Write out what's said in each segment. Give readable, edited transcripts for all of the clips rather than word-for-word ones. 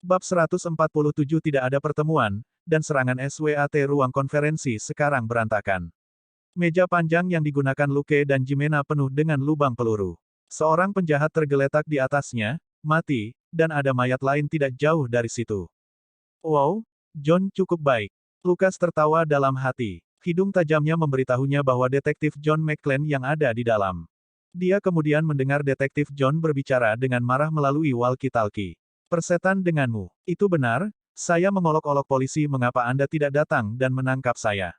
Bab 147 tidak ada pertemuan, dan serangan SWAT ruang konferensi sekarang berantakan. Meja panjang yang digunakan Luke dan Jimena penuh dengan lubang peluru. Seorang penjahat tergeletak di atasnya, mati, dan ada mayat lain tidak jauh dari situ. Wow, John cukup baik. Lukas tertawa dalam hati. Hidung tajamnya memberitahunya bahwa detektif John McClane yang ada di dalam. Dia kemudian mendengar detektif John berbicara dengan marah melalui walkie-talkie. Persetan denganmu. Itu benar, saya mengolok-olok polisi mengapa Anda tidak datang dan menangkap saya.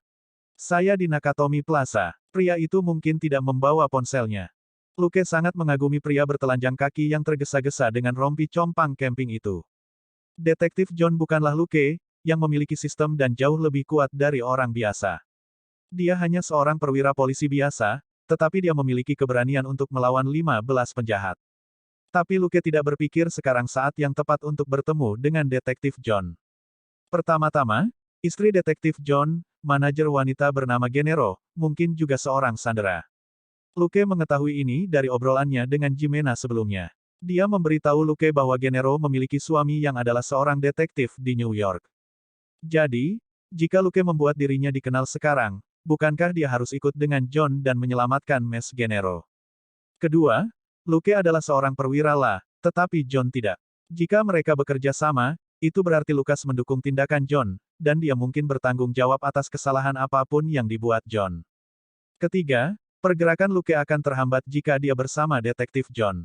Saya di Nakatomi Plaza. Pria itu mungkin tidak membawa ponselnya. Luke sangat mengagumi pria bertelanjang kaki yang tergesa-gesa dengan rompi compang camping itu. Detektif John bukanlah Luke, yang memiliki sistem dan jauh lebih kuat dari orang biasa. Dia hanya seorang perwira polisi biasa, tetapi dia memiliki keberanian untuk melawan 15 penjahat. Tapi Luke tidak berpikir sekarang saat yang tepat untuk bertemu dengan detektif John. Pertama-tama, istri detektif John, manajer wanita bernama Genero, mungkin juga seorang sandera. Luke mengetahui ini dari obrolannya dengan Jimena sebelumnya. Dia memberitahu Luke bahwa Genero memiliki suami yang adalah seorang detektif di New York. Jadi, jika Luke membuat dirinya dikenal sekarang, bukankah dia harus ikut dengan John dan menyelamatkan Mes Genero? Kedua, Luke adalah seorang perwira lah, tetapi John tidak. Jika mereka bekerja sama, itu berarti Lukas mendukung tindakan John, dan dia mungkin bertanggung jawab atas kesalahan apapun yang dibuat John. Ketiga, pergerakan Luke akan terhambat jika dia bersama detektif John.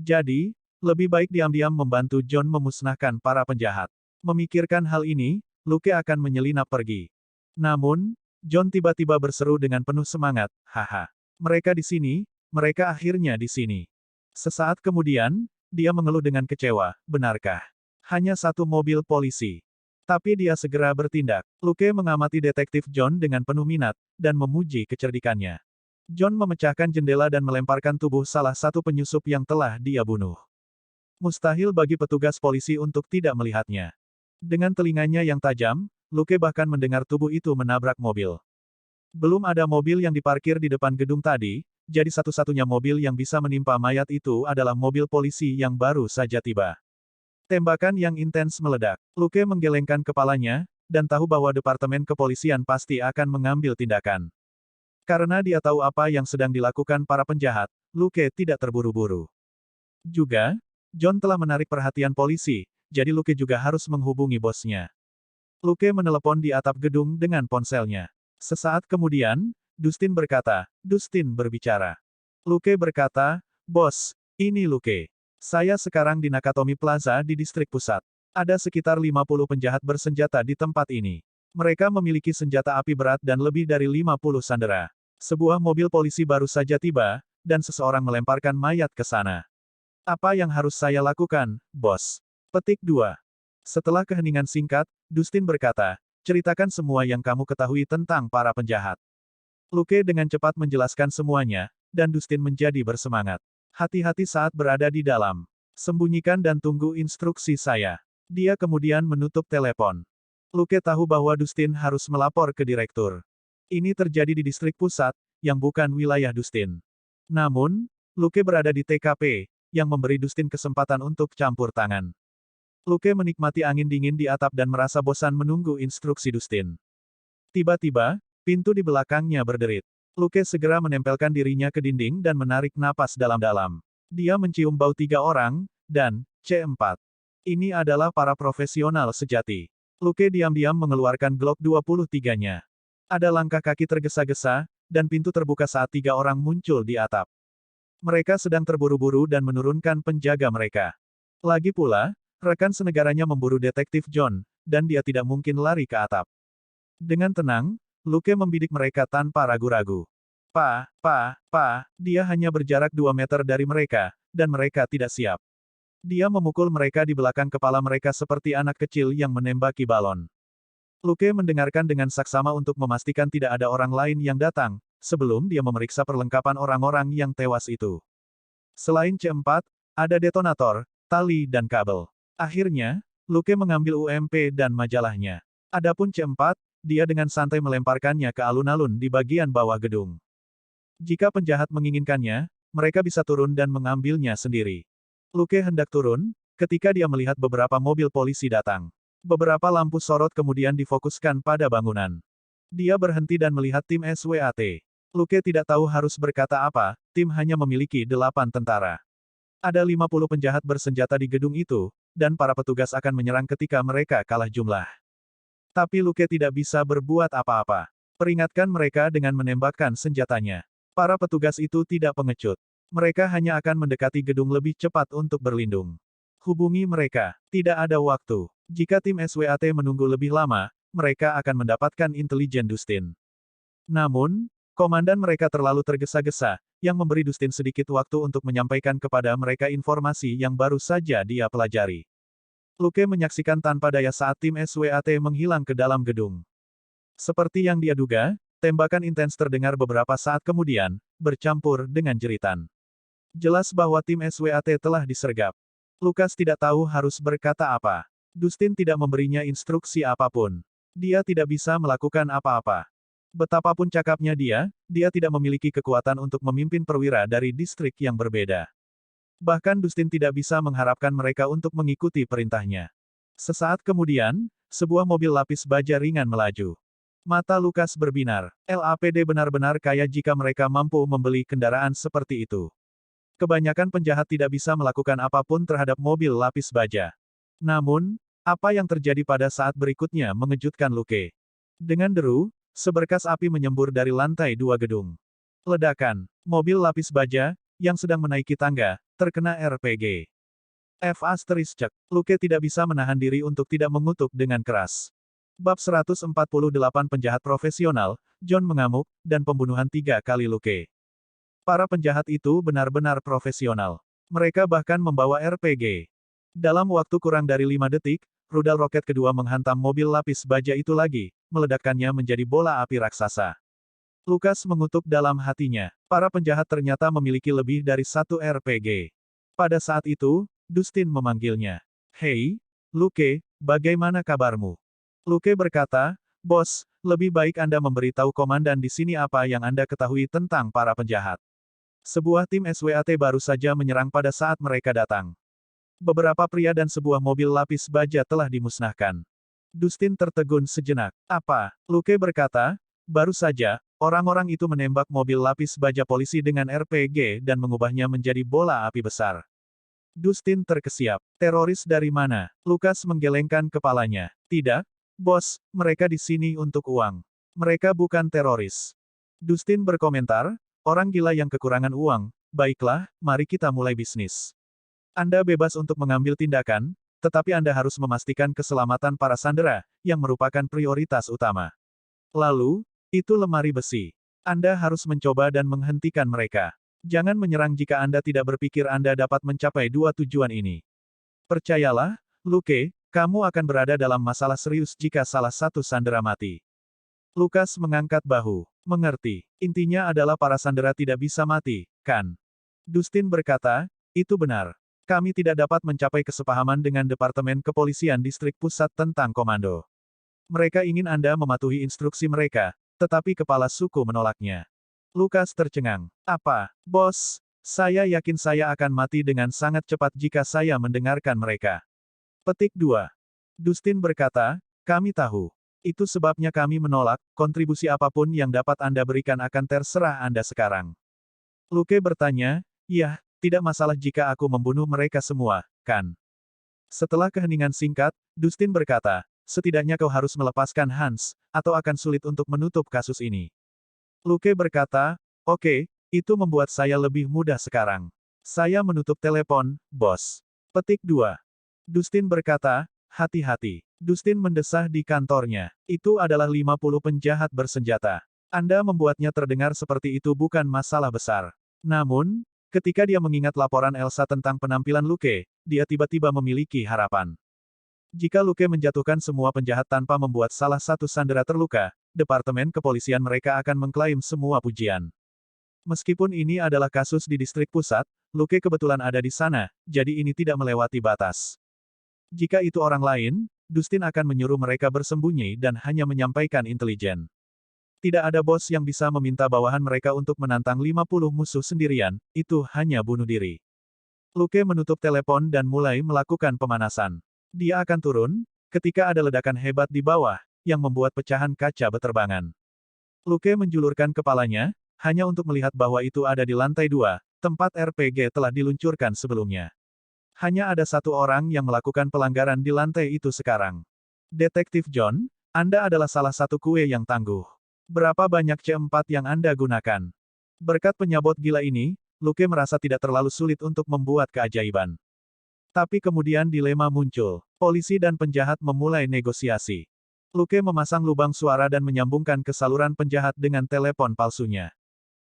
Jadi, lebih baik diam-diam membantu John memusnahkan para penjahat. Memikirkan hal ini, Luke akan menyelinap pergi. Namun, John tiba-tiba berseru dengan penuh semangat, haha. Mereka di sini, mereka akhirnya di sini. Sesaat kemudian, dia mengeluh dengan kecewa, benarkah? Hanya satu mobil polisi. Tapi dia segera bertindak. Luke mengamati detektif John dengan penuh minat, dan memuji kecerdikannya. John memecahkan jendela dan melemparkan tubuh salah satu penyusup yang telah dia bunuh. Mustahil bagi petugas polisi untuk tidak melihatnya. Dengan telinganya yang tajam, Luke bahkan mendengar tubuh itu menabrak mobil. Belum ada mobil yang diparkir di depan gedung tadi, jadi satu-satunya mobil yang bisa menimpa mayat itu adalah mobil polisi yang baru saja tiba. Tembakan yang intens meledak. Luke menggelengkan kepalanya, dan tahu bahwa Departemen Kepolisian pasti akan mengambil tindakan. Karena dia tahu apa yang sedang dilakukan para penjahat, Luke tidak terburu-buru. Juga, John telah menarik perhatian polisi, jadi Luke juga harus menghubungi bosnya. Luke menelepon di atap gedung dengan ponselnya. Sesaat kemudian, Dustin berkata, Dustin berbicara. Luke berkata, Bos, ini Luke. Saya sekarang di Nakatomi Plaza di distrik pusat. Ada sekitar 50 penjahat bersenjata di tempat ini. Mereka memiliki senjata api berat dan lebih dari 50 sandera. Sebuah mobil polisi baru saja tiba, dan seseorang melemparkan mayat ke sana. Apa yang harus saya lakukan, Bos? Petik 2. Setelah keheningan singkat, Dustin berkata, ceritakan semua yang kamu ketahui tentang para penjahat. Luke dengan cepat menjelaskan semuanya, dan Dustin menjadi bersemangat. Hati-hati saat berada di dalam. Sembunyikan dan tunggu instruksi saya. Dia kemudian menutup telepon. Luke tahu bahwa Dustin harus melapor ke direktur. Ini terjadi di distrik pusat, yang bukan wilayah Dustin. Namun, Luke berada di TKP, yang memberi Dustin kesempatan untuk campur tangan. Luke menikmati angin dingin di atap dan merasa bosan menunggu instruksi Dustin. Tiba-tiba, pintu di belakangnya berderit. Luke segera menempelkan dirinya ke dinding dan menarik napas dalam-dalam. Dia mencium bau 3 orang, dan C4. Ini adalah para profesional sejati. Luke diam-diam mengeluarkan Glock 23-nya. Ada langkah kaki tergesa-gesa, dan pintu terbuka saat 3 orang muncul di atap. Mereka sedang terburu-buru dan menurunkan penjaga mereka. Lagi pula, rekan senegaranya memburu detektif John, dan dia tidak mungkin lari ke atap. Dengan tenang, Luke membidik mereka tanpa ragu-ragu. Dia hanya berjarak 2 meter dari mereka, dan mereka tidak siap. Dia memukul mereka di belakang kepala mereka seperti anak kecil yang menembaki balon. Luke mendengarkan dengan saksama untuk memastikan tidak ada orang lain yang datang, sebelum dia memeriksa perlengkapan orang-orang yang tewas itu. Selain C4, ada detonator, tali dan kabel. Akhirnya, Luke mengambil UMP dan majalahnya. Adapun C4, dia dengan santai melemparkannya ke alun-alun di bagian bawah gedung. Jika penjahat menginginkannya, mereka bisa turun dan mengambilnya sendiri. Luke hendak turun, ketika dia melihat beberapa mobil polisi datang. Beberapa lampu sorot kemudian difokuskan pada bangunan. Dia berhenti dan melihat tim SWAT. Luke tidak tahu harus berkata apa, tim hanya memiliki 8 tentara. Ada 50 penjahat bersenjata di gedung itu, dan para petugas akan menyerang ketika mereka kalah jumlah. Tapi Luke tidak bisa berbuat apa-apa. Peringatkan mereka dengan menembakkan senjatanya. Para petugas itu tidak pengecut. Mereka hanya akan mendekati gedung lebih cepat untuk berlindung. Hubungi mereka. Tidak ada waktu. Jika tim SWAT menunggu lebih lama, mereka akan mendapatkan intelijen Dustin. Namun, komandan mereka terlalu tergesa-gesa, yang memberi Dustin sedikit waktu untuk menyampaikan kepada mereka informasi yang baru saja dia pelajari. Luke menyaksikan tanpa daya saat tim SWAT menghilang ke dalam gedung. Seperti yang dia duga, tembakan intens terdengar beberapa saat kemudian, bercampur dengan jeritan. Jelas bahwa tim SWAT telah disergap. Lukas tidak tahu harus berkata apa. Dustin tidak memberinya instruksi apapun. Dia tidak bisa melakukan apa-apa. Betapapun cakapnya dia tidak memiliki kekuatan untuk memimpin perwira dari distrik yang berbeda. Bahkan Dustin tidak bisa mengharapkan mereka untuk mengikuti perintahnya. Sesaat kemudian, sebuah mobil lapis baja ringan melaju. Mata Lukas berbinar. LAPD benar-benar kaya jika mereka mampu membeli kendaraan seperti itu. Kebanyakan penjahat tidak bisa melakukan apapun terhadap mobil lapis baja. Namun, apa yang terjadi pada saat berikutnya mengejutkan Luke. Dengan deru, seberkas api menyembur dari lantai 2 gedung. Ledakan. Mobil lapis baja, yang sedang menaiki tangga, terkena RPG. F***. Luke tidak bisa menahan diri untuk tidak mengutuk dengan keras. Bab 148 penjahat profesional, John mengamuk, dan pembunuhan 3 kali Luke. Para penjahat itu benar-benar profesional. Mereka bahkan membawa RPG. Dalam waktu kurang dari 5 detik, rudal roket kedua menghantam mobil lapis baja itu lagi, meledakkannya menjadi bola api raksasa. Lukas mengutuk dalam hatinya. Para penjahat ternyata memiliki lebih dari 1 RPG. Pada saat itu, Dustin memanggilnya. "Hei, Luke, bagaimana kabarmu?" Luke berkata, "Bos, lebih baik Anda memberitahu komandan di sini apa yang Anda ketahui tentang para penjahat." Sebuah tim SWAT baru saja menyerang pada saat mereka datang. Beberapa pria dan sebuah mobil lapis baja telah dimusnahkan. Dustin tertegun sejenak. "Apa?" Luke berkata, "Baru saja, orang-orang itu menembak mobil lapis baja polisi dengan RPG dan mengubahnya menjadi bola api besar." Dustin terkesiap. "Teroris dari mana?" Lukas menggelengkan kepalanya. "Tidak, bos, mereka di sini untuk uang. Mereka bukan teroris." Dustin berkomentar, "Orang gila yang kekurangan uang, baiklah, mari kita mulai bisnis. Anda bebas untuk mengambil tindakan, tetapi Anda harus memastikan keselamatan para sandera, yang merupakan prioritas utama. Lalu, itu lemari besi. Anda harus mencoba dan menghentikan mereka. Jangan menyerang jika Anda tidak berpikir Anda dapat mencapai 2 tujuan ini. Percayalah, Luke, kamu akan berada dalam masalah serius jika salah satu sandera mati." Lukas mengangkat bahu. "Mengerti. Intinya adalah para sandera tidak bisa mati, kan?" Dustin berkata, "Itu benar. Kami tidak dapat mencapai kesepahaman dengan Departemen Kepolisian Distrik Pusat tentang komando. Mereka ingin Anda mematuhi instruksi mereka, tetapi kepala suku menolaknya." Lukas tercengang. "Apa, bos? Saya yakin saya akan mati dengan sangat cepat jika saya mendengarkan mereka." Petik 2. Dustin berkata, "Kami tahu. Itu sebabnya kami menolak, kontribusi apapun yang dapat Anda berikan akan terserah Anda sekarang." Luke bertanya, "Yah, tidak masalah jika aku membunuh mereka semua, kan?" Setelah keheningan singkat, Dustin berkata, "Setidaknya kau harus melepaskan Hans, atau akan sulit untuk menutup kasus ini." Luke berkata, "Oke, itu membuat saya lebih mudah sekarang. Saya menutup telepon, bos." Petik 2. Dustin berkata, "Hati-hati." Dustin mendesah di kantornya. "Itu adalah 50 penjahat bersenjata. Anda membuatnya terdengar seperti itu bukan masalah besar." Namun, ketika dia mengingat laporan Elsa tentang penampilan Luke, dia tiba-tiba memiliki harapan. Jika Luke menjatuhkan semua penjahat tanpa membuat salah satu sandera terluka, Departemen Kepolisian mereka akan mengklaim semua pujian. Meskipun ini adalah kasus di distrik pusat, Luke kebetulan ada di sana, jadi ini tidak melewati batas. Jika itu orang lain, Dustin akan menyuruh mereka bersembunyi dan hanya menyampaikan intelijen. Tidak ada bos yang bisa meminta bawahan mereka untuk menantang 50 musuh sendirian, itu hanya bunuh diri. Luke menutup telepon dan mulai melakukan pemanasan. Dia akan turun, ketika ada ledakan hebat di bawah, yang membuat pecahan kaca beterbangan. Luke menjulurkan kepalanya, hanya untuk melihat bahwa itu ada di lantai 2, tempat RPG telah diluncurkan sebelumnya. Hanya ada satu orang yang melakukan pelanggaran di lantai itu sekarang. Detektif John, Anda adalah salah satu kue yang tangguh. Berapa banyak C4 yang Anda gunakan? Berkat penyabot gila ini, Luke merasa tidak terlalu sulit untuk membuat keajaiban. Tapi kemudian dilema muncul. Polisi dan penjahat memulai negosiasi. Luke memasang lubang suara dan menyambungkan ke saluran penjahat dengan telepon palsunya.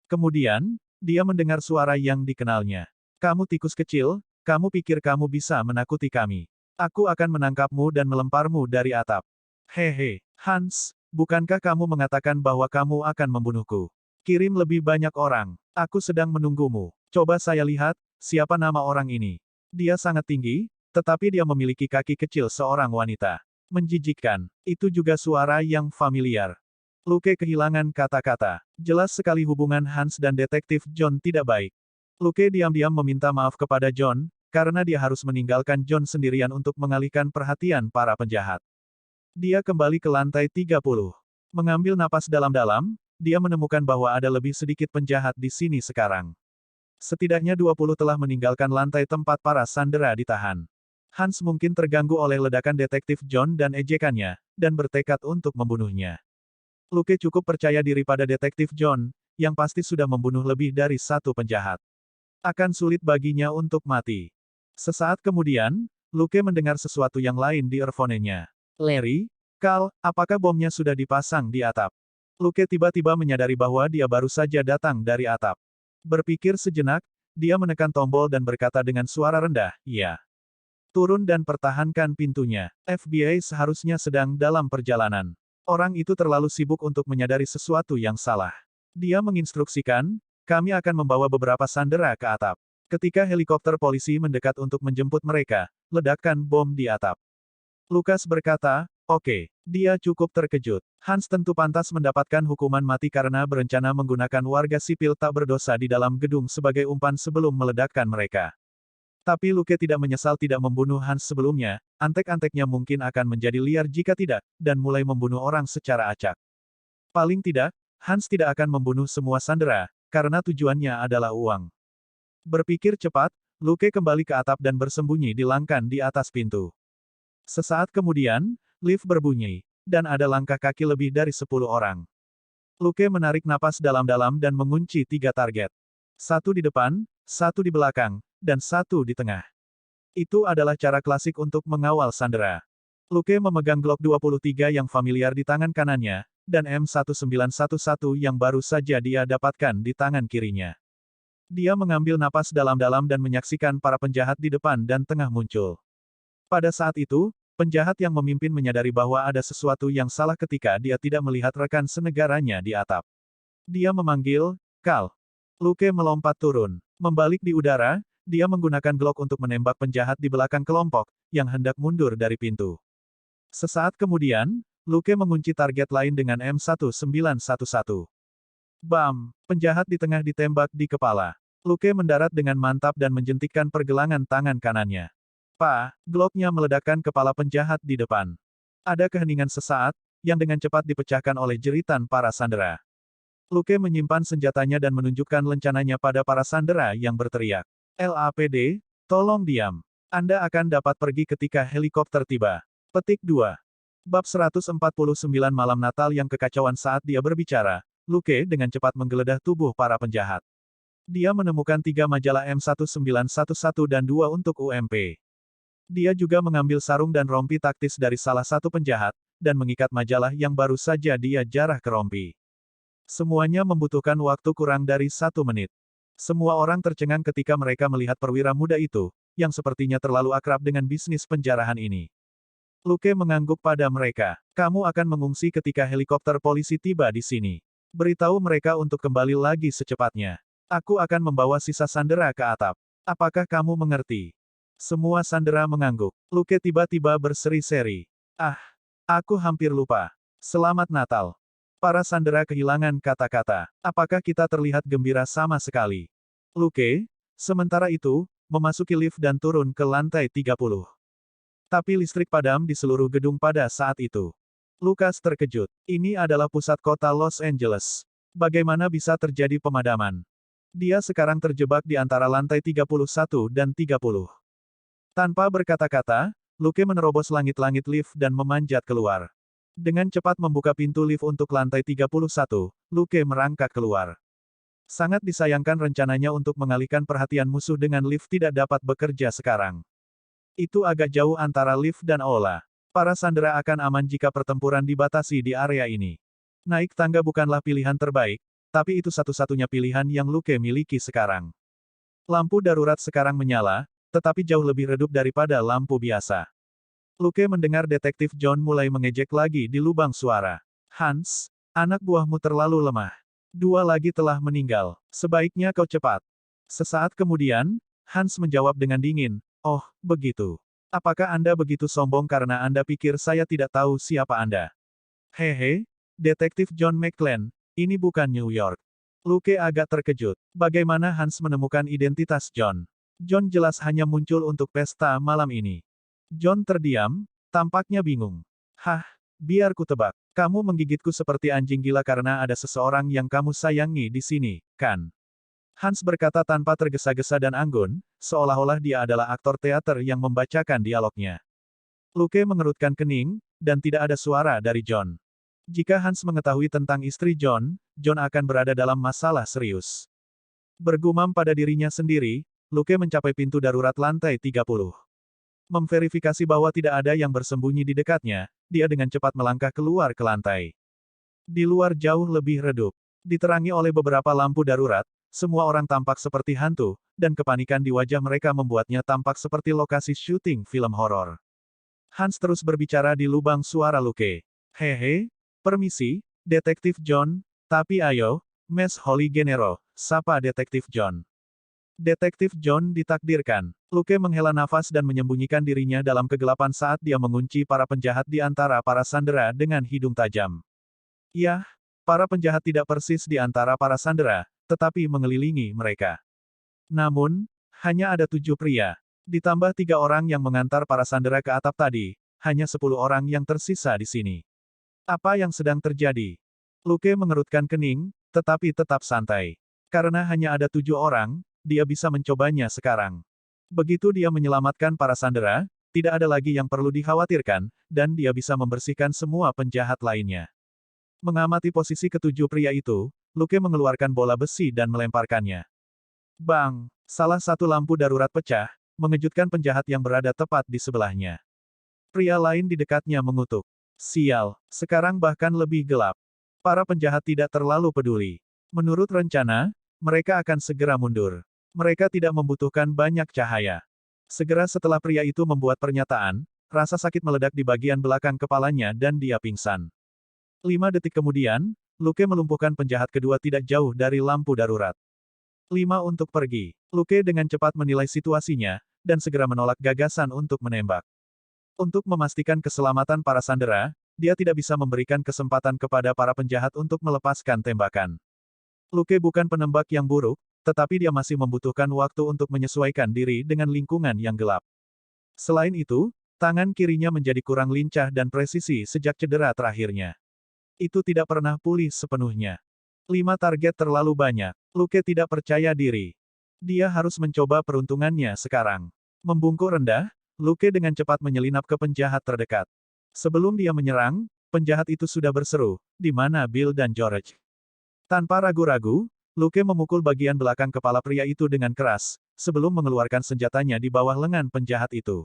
Kemudian, dia mendengar suara yang dikenalnya. Kamu tikus kecil, kamu pikir kamu bisa menakuti kami. Aku akan menangkapmu dan melemparmu dari atap. Hehe, Hans, bukankah kamu mengatakan bahwa kamu akan membunuhku? Kirim lebih banyak orang. Aku sedang menunggumu. Coba saya lihat, siapa nama orang ini. Dia sangat tinggi, tetapi dia memiliki kaki kecil seorang wanita. Menjijikkan. Itu juga suara yang familiar. Luke kehilangan kata-kata. Jelas sekali hubungan Hans dan Detektif John tidak baik. Luke diam-diam meminta maaf kepada John, karena dia harus meninggalkan John sendirian untuk mengalihkan perhatian para penjahat. Dia kembali ke lantai 30. Mengambil napas dalam-dalam, dia menemukan bahwa ada lebih sedikit penjahat di sini sekarang. Setidaknya 20 telah meninggalkan lantai tempat para sandera ditahan. Hans mungkin terganggu oleh ledakan Detektif John dan ejekannya, dan bertekad untuk membunuhnya. Luke cukup percaya diri pada Detektif John, yang pasti sudah membunuh lebih dari satu penjahat. Akan sulit baginya untuk mati. Sesaat kemudian, Luke mendengar sesuatu yang lain di earphone-nya. Larry, Carl, apakah bomnya sudah dipasang di atap? Luke tiba-tiba menyadari bahwa dia baru saja datang dari atap. Berpikir sejenak, dia menekan tombol dan berkata dengan suara rendah, "Iya." Turun dan pertahankan pintunya. FBI seharusnya sedang dalam perjalanan. Orang itu terlalu sibuk untuk menyadari sesuatu yang salah. Dia menginstruksikan, kami akan membawa beberapa sandera ke atap. Ketika helikopter polisi mendekat untuk menjemput mereka, ledakkan bom di atap. Lukas berkata, "Oke." Dia cukup terkejut. Hans tentu pantas mendapatkan hukuman mati karena berencana menggunakan warga sipil tak berdosa di dalam gedung sebagai umpan sebelum meledakkan mereka. Tapi Luke tidak menyesal tidak membunuh Hans sebelumnya, antek-anteknya mungkin akan menjadi liar jika tidak, dan mulai membunuh orang secara acak. Paling tidak, Hans tidak akan membunuh semua sandera, karena tujuannya adalah uang. Berpikir cepat, Luke kembali ke atap dan bersembunyi di langkan di atas pintu. Sesaat kemudian, lift berbunyi, dan ada langkah kaki lebih dari 10 orang. Luke menarik napas dalam-dalam dan mengunci 3 target. Satu di depan, satu di belakang, dan satu di tengah. Itu adalah cara klasik untuk mengawal sandera. Luke memegang Glock 23 yang familiar di tangan kanannya, dan M1911 yang baru saja dia dapatkan di tangan kirinya. Dia mengambil napas dalam-dalam dan menyaksikan para penjahat di depan dan tengah muncul. Pada saat itu, penjahat yang memimpin menyadari bahwa ada sesuatu yang salah ketika dia tidak melihat rekan senegaranya di atap. Dia memanggil, "Carl." Luke melompat turun. Membalik di udara, dia menggunakan Glock untuk menembak penjahat di belakang kelompok, yang hendak mundur dari pintu. Sesaat kemudian, Luke mengunci target lain dengan M1911. Bam! Penjahat di tengah ditembak di kepala. Luke mendarat dengan mantap dan menjentikkan pergelangan tangan kanannya. Glock-nya meledakkan kepala penjahat di depan. Ada keheningan sesaat, yang dengan cepat dipecahkan oleh jeritan para sandera. Luke menyimpan senjatanya dan menunjukkan lencananya pada para sandera yang berteriak. "LAPD, tolong diam. Anda akan dapat pergi ketika helikopter tiba." Petik 2. Bab 149 Malam Natal yang kekacauan. Saat dia berbicara, Luke dengan cepat menggeledah tubuh para penjahat. Dia menemukan 3 majalah M1911 dan 2 untuk UMP. Dia juga mengambil sarung dan rompi taktis dari salah satu penjahat, dan mengikat majalah yang baru saja dia jarah ke rompi. Semuanya membutuhkan waktu kurang dari 1 menit. Semua orang tercengang ketika mereka melihat perwira muda itu, yang sepertinya terlalu akrab dengan bisnis penjarahan ini. Luke mengangguk pada mereka. "Kamu akan mengungsi ketika helikopter polisi tiba di sini. Beritahu mereka untuk kembali lagi secepatnya. Aku akan membawa sisa sandera ke atap. Apakah kamu mengerti?" Semua sandera mengangguk. Luke tiba-tiba berseri-seri. Aku hampir lupa. Selamat Natal." Para sandera kehilangan kata-kata. Apakah kita terlihat gembira sama sekali? Luke, sementara itu, memasuki lift dan turun ke lantai 30. Tapi listrik padam di seluruh gedung pada saat itu. Lucas terkejut. Ini adalah pusat kota Los Angeles. Bagaimana bisa terjadi pemadaman? Dia sekarang terjebak di antara lantai 31 dan 30. Tanpa berkata-kata, Luke menerobos langit-langit lift dan memanjat keluar. Dengan cepat membuka pintu lift untuk lantai 31, Luke merangkak keluar. Sangat disayangkan rencananya untuk mengalihkan perhatian musuh dengan lift tidak dapat bekerja sekarang. Itu agak jauh antara lift dan aula. Para sandera akan aman jika pertempuran dibatasi di area ini. Naik tangga bukanlah pilihan terbaik, tapi itu satu-satunya pilihan yang Luke miliki sekarang. Lampu darurat sekarang menyala, tetapi jauh lebih redup daripada lampu biasa. Luke mendengar detektif John mulai mengejek lagi di lubang suara. Hans, anak buahmu terlalu lemah. 2 lagi telah meninggal. Sebaiknya kau cepat. Sesaat kemudian, Hans menjawab dengan dingin, "Oh, begitu. Apakah Anda begitu sombong karena Anda pikir saya tidak tahu siapa Anda?" Hehe, detektif John McClane, ini bukan New York. Luke agak terkejut. Bagaimana Hans menemukan identitas John? John jelas hanya muncul untuk pesta malam ini. John terdiam, tampaknya bingung. Hah, biar ku tebak. Kamu menggigitku seperti anjing gila karena ada seseorang yang kamu sayangi di sini, kan? Hans berkata tanpa tergesa-gesa dan anggun, seolah-olah dia adalah aktor teater yang membacakan dialognya. Luke mengerutkan kening, dan tidak ada suara dari John. Jika Hans mengetahui tentang istri John, John akan berada dalam masalah serius. Bergumam pada dirinya sendiri, Luke mencapai pintu darurat lantai 30. Memverifikasi bahwa tidak ada yang bersembunyi di dekatnya, dia dengan cepat melangkah keluar ke lantai. Di luar jauh lebih redup. Diterangi oleh beberapa lampu darurat, semua orang tampak seperti hantu, dan kepanikan di wajah mereka membuatnya tampak seperti lokasi syuting film horor. Hans terus berbicara di lubang suara Luke. Hehe, permisi, detektif John, tapi ayo, Mes Holy Genero, sapa detektif John. Detektif John ditakdirkan. Luke menghela nafas dan menyembunyikan dirinya dalam kegelapan saat dia mengunci para penjahat di antara para sandera dengan hidung tajam. Yah, para penjahat tidak persis di antara para sandera, tetapi mengelilingi mereka. Namun, hanya ada 7 pria. Ditambah 3 orang yang mengantar para sandera ke atap tadi, hanya 10 orang yang tersisa di sini. Apa yang sedang terjadi? Luke mengerutkan kening, tetapi tetap santai. Karena hanya ada 7 orang, dia bisa mencobanya sekarang. Begitu dia menyelamatkan para sandera, tidak ada lagi yang perlu dikhawatirkan, dan dia bisa membersihkan semua penjahat lainnya. Mengamati posisi ketujuh pria itu, Luke mengeluarkan bola besi dan melemparkannya. Bang! Salah satu lampu darurat pecah, mengejutkan penjahat yang berada tepat di sebelahnya. Pria lain di dekatnya mengutuk. Sial, sekarang bahkan lebih gelap. Para penjahat tidak terlalu peduli. Menurut rencana, mereka akan segera mundur. Mereka tidak membutuhkan banyak cahaya. Segera setelah pria itu membuat pernyataan, rasa sakit meledak di bagian belakang kepalanya dan dia pingsan. 5 detik kemudian, Luke melumpuhkan penjahat kedua tidak jauh dari lampu darurat. 5 untuk pergi. Luke dengan cepat menilai situasinya, dan segera menolak gagasan untuk menembak. Untuk memastikan keselamatan para sandera, dia tidak bisa memberikan kesempatan kepada para penjahat untuk melepaskan tembakan. Luke bukan penembak yang buruk, tetapi dia masih membutuhkan waktu untuk menyesuaikan diri dengan lingkungan yang gelap. Selain itu, tangan kirinya menjadi kurang lincah dan presisi sejak cedera terakhirnya. Itu tidak pernah pulih sepenuhnya. 5 target terlalu banyak. Luke tidak percaya diri. Dia harus mencoba peruntungannya sekarang. Membungkuk rendah, Luke dengan cepat menyelinap ke penjahat terdekat. Sebelum dia menyerang, penjahat itu sudah berseru, "Di mana Bill dan George?" Tanpa ragu-ragu, Luke memukul bagian belakang kepala pria itu dengan keras, sebelum mengeluarkan senjatanya di bawah lengan penjahat itu.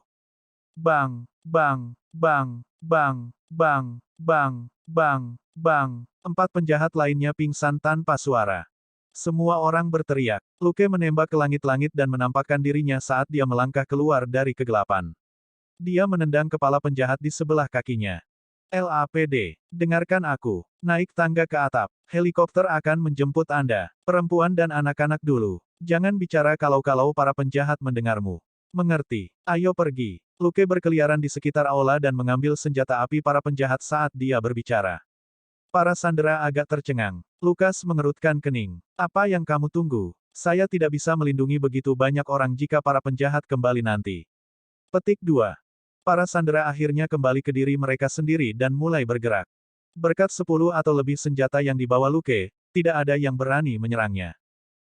Bang, bang, bang, bang, bang, bang, bang, bang. 4 penjahat lainnya pingsan tanpa suara. Semua orang berteriak. Luke menembak ke langit-langit dan menampakkan dirinya saat dia melangkah keluar dari kegelapan. Dia menendang kepala penjahat di sebelah kakinya. LAPD, dengarkan aku. Naik tangga ke atap. Helikopter akan menjemput Anda. Perempuan dan anak-anak dulu. Jangan bicara kalau-kalau para penjahat mendengarmu. Mengerti? Ayo pergi. Luke berkeliaran di sekitar aula dan mengambil senjata api para penjahat saat dia berbicara. Para sandera agak tercengang. Lukas mengerutkan kening. Apa yang kamu tunggu? Saya tidak bisa melindungi begitu banyak orang jika para penjahat kembali nanti. Petik 2. Para sandera akhirnya kembali ke diri mereka sendiri dan mulai bergerak. Berkat 10 atau lebih senjata yang dibawa Luke, tidak ada yang berani menyerangnya.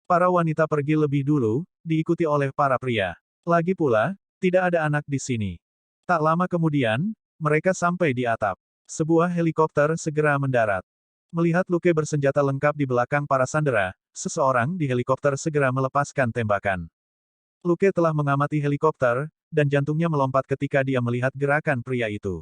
Para wanita pergi lebih dulu, diikuti oleh para pria. Lagi pula, tidak ada anak di sini. Tak lama kemudian, mereka sampai di atap. Sebuah helikopter segera mendarat. Melihat Luke bersenjata lengkap di belakang para sandera, seseorang di helikopter segera melepaskan tembakan. Luke telah mengamati helikopter, dan jantungnya melompat ketika dia melihat gerakan pria itu.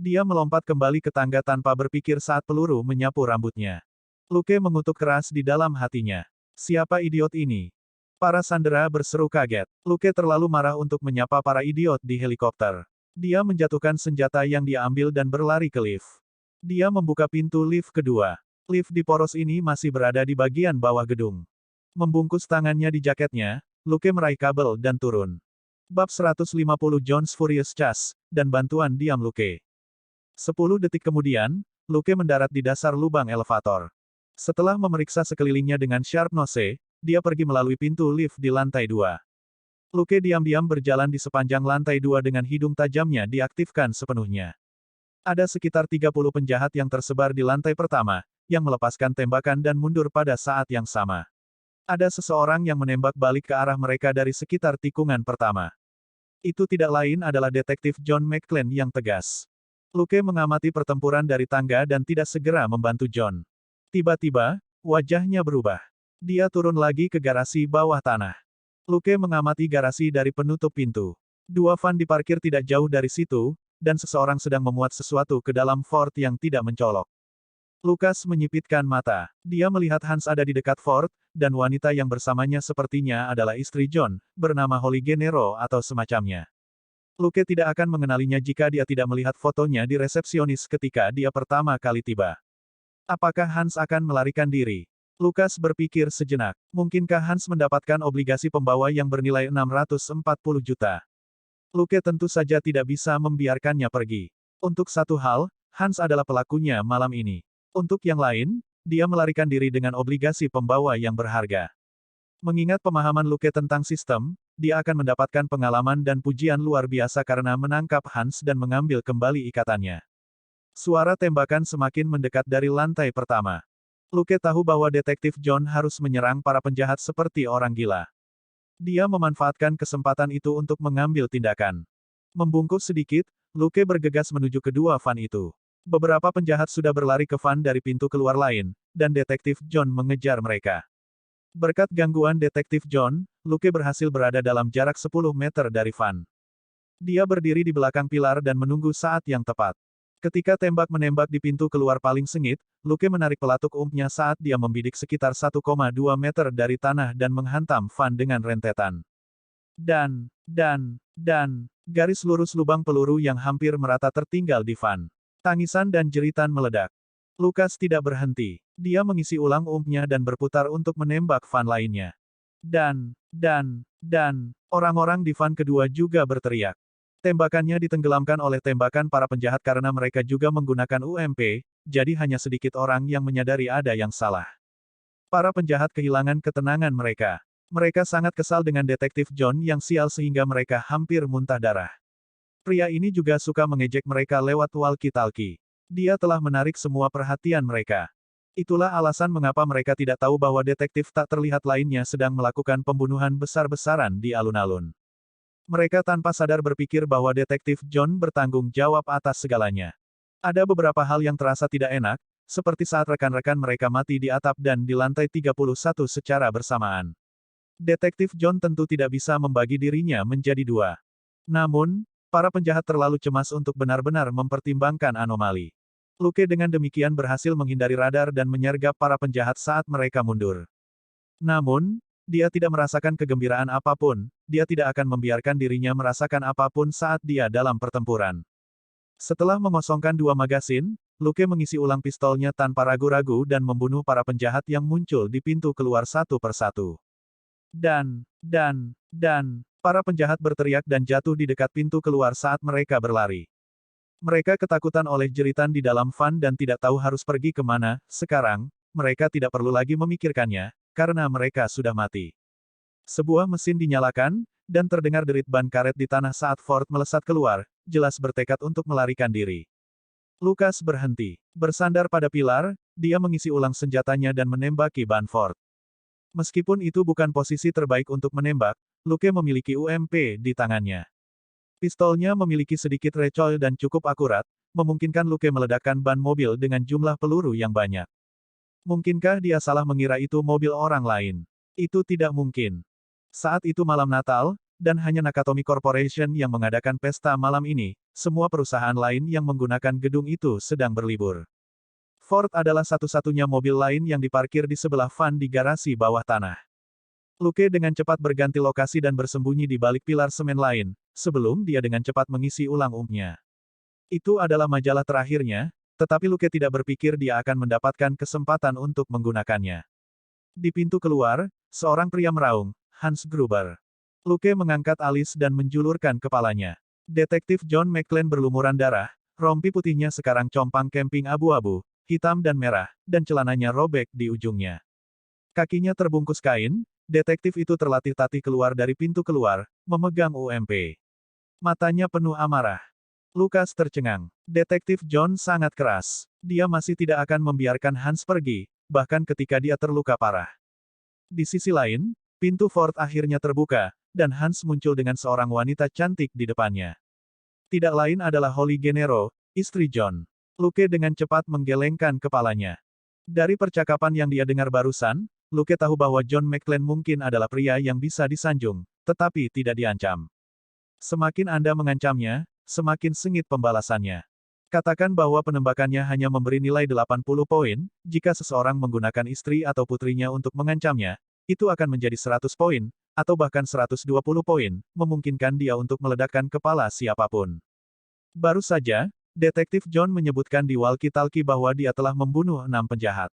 Dia melompat kembali ke tangga tanpa berpikir saat peluru menyapu rambutnya. Luke mengutuk keras di dalam hatinya. Siapa idiot ini? Para sandera berseru kaget. Luke terlalu marah untuk menyapa para idiot di helikopter. Dia menjatuhkan senjata yang dia ambil dan berlari ke lift. Dia membuka pintu lift kedua. Lift di poros ini masih berada di bagian bawah gedung. Membungkus tangannya di jaketnya, Luke meraih kabel dan turun. Bab 150 John's Furious Chase, dan bantuan diam Luke. 10 detik kemudian, Luke mendarat di dasar lubang elevator. Setelah memeriksa sekelilingnya dengan sharp nose, dia pergi melalui pintu lift di lantai 2. Luke diam-diam berjalan di sepanjang lantai 2 dengan hidung tajamnya diaktifkan sepenuhnya. Ada sekitar 30 penjahat yang tersebar di lantai pertama, yang melepaskan tembakan dan mundur pada saat yang sama. Ada seseorang yang menembak balik ke arah mereka dari sekitar tikungan pertama. Itu tidak lain adalah detektif John McClane yang tegas. Luke mengamati pertempuran dari tangga dan tidak segera membantu John. Tiba-tiba, wajahnya berubah. Dia turun lagi ke garasi bawah tanah. Luke mengamati garasi dari penutup pintu. 2 van diparkir tidak jauh dari situ, dan seseorang sedang memuat sesuatu ke dalam Ford yang tidak mencolok. Lukas menyipitkan mata. Dia melihat Hans ada di dekat Ford, dan wanita yang bersamanya sepertinya adalah istri John, bernama Holly Gennaro atau semacamnya. Luke tidak akan mengenalinya jika dia tidak melihat fotonya di resepsionis ketika dia pertama kali tiba. Apakah Hans akan melarikan diri? Lukas berpikir sejenak. Mungkinkah Hans mendapatkan obligasi pembawa yang bernilai 640 juta? Luke tentu saja tidak bisa membiarkannya pergi. Untuk satu hal, Hans adalah pelakunya malam ini. Untuk yang lain, dia melarikan diri dengan obligasi pembawa yang berharga. Mengingat pemahaman Luke tentang sistem, dia akan mendapatkan pengalaman dan pujian luar biasa karena menangkap Hans dan mengambil kembali ikatannya. Suara tembakan semakin mendekat dari lantai pertama. Luke tahu bahwa detektif John harus menyerang para penjahat seperti orang gila. Dia memanfaatkan kesempatan itu untuk mengambil tindakan. Membungkuk sedikit, Luke bergegas menuju kedua van itu. Beberapa penjahat sudah berlari ke van dari pintu keluar lain, dan detektif John mengejar mereka. Berkat gangguan detektif John, Luke berhasil berada dalam jarak 10 meter dari van. Dia berdiri di belakang pilar dan menunggu saat yang tepat. Ketika tembak menembak di pintu keluar paling sengit, Luke menarik pelatuk umpnya saat dia membidik sekitar 1,2 meter dari tanah dan menghantam van dengan rentetan. Dan, garis lurus lubang peluru yang hampir merata tertinggal di van. Tangisan dan jeritan meledak. Lukas tidak berhenti. Dia mengisi ulang umpnya dan berputar untuk menembak van lainnya. Dan, orang-orang di van kedua juga berteriak. Tembakannya ditenggelamkan oleh tembakan para penjahat karena mereka juga menggunakan UMP, jadi hanya sedikit orang yang menyadari ada yang salah. Para penjahat kehilangan ketenangan mereka. Mereka sangat kesal dengan detektif John yang sial sehingga mereka hampir muntah darah. Pria ini juga suka mengejek mereka lewat walkie-talkie. Dia telah menarik semua perhatian mereka. Itulah alasan mengapa mereka tidak tahu bahwa detektif tak terlihat lainnya sedang melakukan pembunuhan besar-besaran di alun-alun. Mereka tanpa sadar berpikir bahwa detektif John bertanggung jawab atas segalanya. Ada beberapa hal yang terasa tidak enak, seperti saat rekan-rekan mereka mati di atap dan di lantai 31 secara bersamaan. Detektif John tentu tidak bisa membagi dirinya menjadi 2. Namun, para penjahat terlalu cemas untuk benar-benar mempertimbangkan anomali. Luke dengan demikian berhasil menghindari radar dan menyergap para penjahat saat mereka mundur. Namun, dia tidak merasakan kegembiraan apapun, dia tidak akan membiarkan dirinya merasakan apapun saat dia dalam pertempuran. Setelah mengosongkan 2 magasin, Luke mengisi ulang pistolnya tanpa ragu-ragu dan membunuh para penjahat yang muncul di pintu keluar satu persatu. Dan, para penjahat berteriak dan jatuh di dekat pintu keluar saat mereka berlari. Mereka ketakutan oleh jeritan di dalam van dan tidak tahu harus pergi kemana. Sekarang, mereka tidak perlu lagi memikirkannya, karena mereka sudah mati. Sebuah mesin dinyalakan, dan terdengar derit ban karet di tanah saat Ford melesat keluar, jelas bertekad untuk melarikan diri. Lucas berhenti. Bersandar pada pilar, dia mengisi ulang senjatanya dan menembaki ban Ford. Meskipun itu bukan posisi terbaik untuk menembak, Luke memiliki UMP di tangannya. Pistolnya memiliki sedikit recoil dan cukup akurat, memungkinkan Luke meledakkan ban mobil dengan jumlah peluru yang banyak. Mungkinkah dia salah mengira itu mobil orang lain? Itu tidak mungkin. Saat itu malam Natal, dan hanya Nakatomi Corporation yang mengadakan pesta malam ini, semua perusahaan lain yang menggunakan gedung itu sedang berlibur. Ford adalah satu-satunya mobil lain yang diparkir di sebelah van di garasi bawah tanah. Luke dengan cepat berganti lokasi dan bersembunyi di balik pilar semen lain, sebelum dia dengan cepat mengisi ulang UMP-nya. Itu adalah majalah terakhirnya, tetapi Luke tidak berpikir dia akan mendapatkan kesempatan untuk menggunakannya. Di pintu keluar, seorang pria meraung, Hans Gruber. Luke mengangkat alis dan menjulurkan kepalanya. Detektif John McClane berlumuran darah, rompi putihnya sekarang compang camping abu-abu, hitam dan merah, dan celananya robek di ujungnya. Kakinya terbungkus kain, detektif itu terlatih-tatih keluar dari pintu keluar, memegang UMP. Matanya penuh amarah. Lucas tercengang. Detektif John sangat keras. Dia masih tidak akan membiarkan Hans pergi, bahkan ketika dia terluka parah. Di sisi lain, pintu Ford akhirnya terbuka, dan Hans muncul dengan seorang wanita cantik di depannya. Tidak lain adalah Holly Gennaro, istri John. Luke dengan cepat menggelengkan kepalanya. Dari percakapan yang dia dengar barusan, Luke tahu bahwa John McClane mungkin adalah pria yang bisa disanjung, tetapi tidak diancam. Semakin Anda mengancamnya, semakin sengit pembalasannya. Katakan bahwa penembakannya hanya memberi nilai 80 poin, jika seseorang menggunakan istri atau putrinya untuk mengancamnya, itu akan menjadi 100 poin, atau bahkan 120 poin, memungkinkan dia untuk meledakkan kepala siapapun. Baru saja, Detektif John menyebutkan di walkie-talkie bahwa dia telah membunuh 6 penjahat.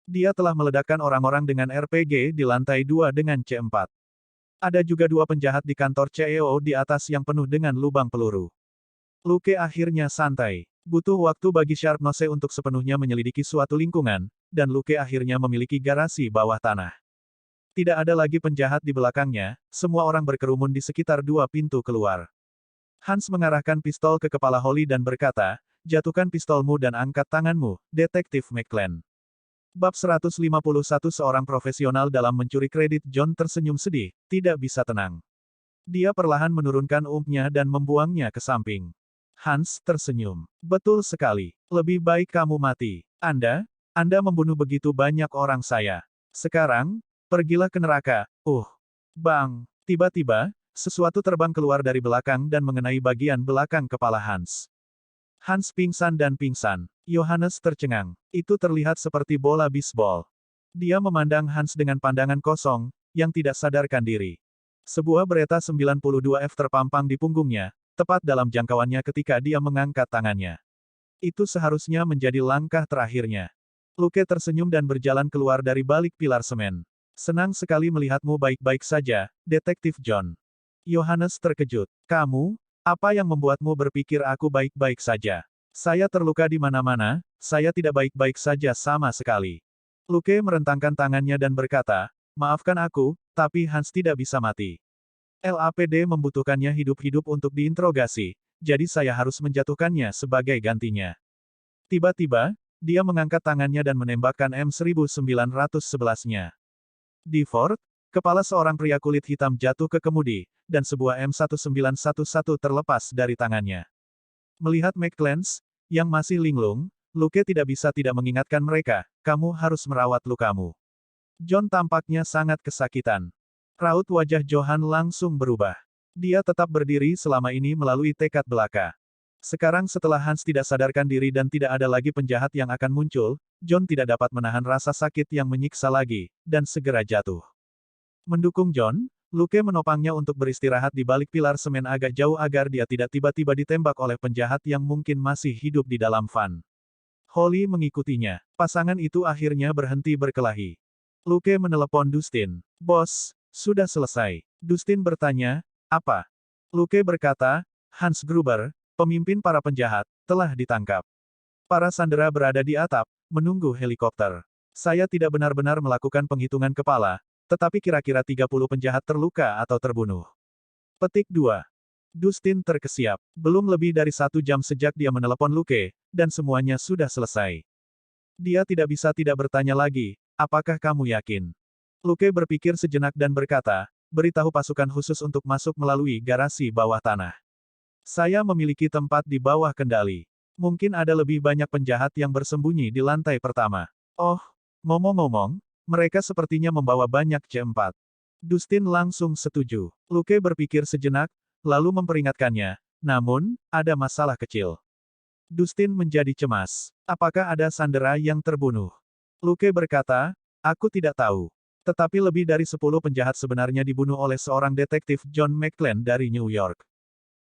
Dia telah meledakkan orang-orang dengan RPG di lantai 2 dengan C4. Ada juga 2 penjahat di kantor CEO di atas yang penuh dengan lubang peluru. Luke akhirnya santai. Butuh waktu bagi Sharp Nose untuk sepenuhnya menyelidiki suatu lingkungan, dan Luke akhirnya memiliki garasi bawah tanah. Tidak ada lagi penjahat di belakangnya, semua orang berkerumun di sekitar 2 pintu keluar. Hans mengarahkan pistol ke kepala Holly dan berkata, jatuhkan pistolmu dan angkat tanganmu, Detektif McClane. Bab 151 Seorang profesional dalam mencuri kredit. John tersenyum sedih, tidak bisa tenang. Dia perlahan menurunkan UMP-nya dan membuangnya ke samping. Hans tersenyum. Betul sekali. Lebih baik kamu mati. Anda membunuh begitu banyak orang saya. Sekarang, pergilah ke neraka. Bang. Tiba-tiba, sesuatu terbang keluar dari belakang dan mengenai bagian belakang kepala Hans. Hans pingsan dan pingsan. Johannes tercengang. Itu terlihat seperti bola bisbol. Dia memandang Hans dengan pandangan kosong, yang tidak sadarkan diri. Sebuah bereta 92F terpampang di punggungnya, tepat dalam jangkauannya ketika dia mengangkat tangannya. Itu seharusnya menjadi langkah terakhirnya. Luke tersenyum dan berjalan keluar dari balik pilar semen. Senang sekali melihatmu baik-baik saja, Detektif John. Johannes terkejut. Kamu, apa yang membuatmu berpikir aku baik-baik saja? Saya terluka di mana-mana, saya tidak baik-baik saja sama sekali. Luke merentangkan tangannya dan berkata, maafkan aku, tapi Hans tidak bisa mati. LAPD membutuhkannya hidup-hidup untuk diinterogasi, jadi saya harus menjatuhkannya sebagai gantinya. Tiba-tiba, dia mengangkat tangannya dan menembakkan M1911-nya. Di Ford, kepala seorang pria kulit hitam jatuh ke kemudi, dan sebuah M1911 terlepas dari tangannya. Melihat McClane, yang masih linglung, Luke tidak bisa tidak mengingatkan mereka, kamu harus merawat lukamu. John tampaknya sangat kesakitan. Raut wajah Johan langsung berubah. Dia tetap berdiri selama ini melalui tekad belaka. Sekarang setelah Hans tidak sadarkan diri dan tidak ada lagi penjahat yang akan muncul, John tidak dapat menahan rasa sakit yang menyiksa lagi, dan segera jatuh. Mendukung John, Luke menopangnya untuk beristirahat di balik pilar semen agak jauh agar dia tidak tiba-tiba ditembak oleh penjahat yang mungkin masih hidup di dalam van. Holly mengikutinya. Pasangan itu akhirnya berhenti berkelahi. Luke menelepon Dustin. Bos, sudah selesai. Dustin bertanya, apa? Luke berkata, Hans Gruber, pemimpin para penjahat, telah ditangkap. Para sandera berada di atap, menunggu helikopter. Saya tidak benar-benar melakukan penghitungan kepala, tetapi kira-kira 30 penjahat terluka atau terbunuh. Petik 2. Dustin terkesiap. Belum lebih dari 1 jam sejak dia menelepon Luke, dan semuanya sudah selesai. Dia tidak bisa tidak bertanya lagi, apakah kamu yakin? Luke berpikir sejenak dan berkata, beritahu pasukan khusus untuk masuk melalui garasi bawah tanah. Saya memiliki tempat di bawah kendali. Mungkin ada lebih banyak penjahat yang bersembunyi di lantai pertama. Oh, ngomong-ngomong, mereka sepertinya membawa banyak C4. Dustin langsung setuju. Luke berpikir sejenak, lalu memperingatkannya, namun, ada masalah kecil. Dustin menjadi cemas. Apakah ada sandera yang terbunuh? Luke berkata, aku tidak tahu. Tetapi lebih dari 10 penjahat sebenarnya dibunuh oleh seorang detektif John McClane dari New York.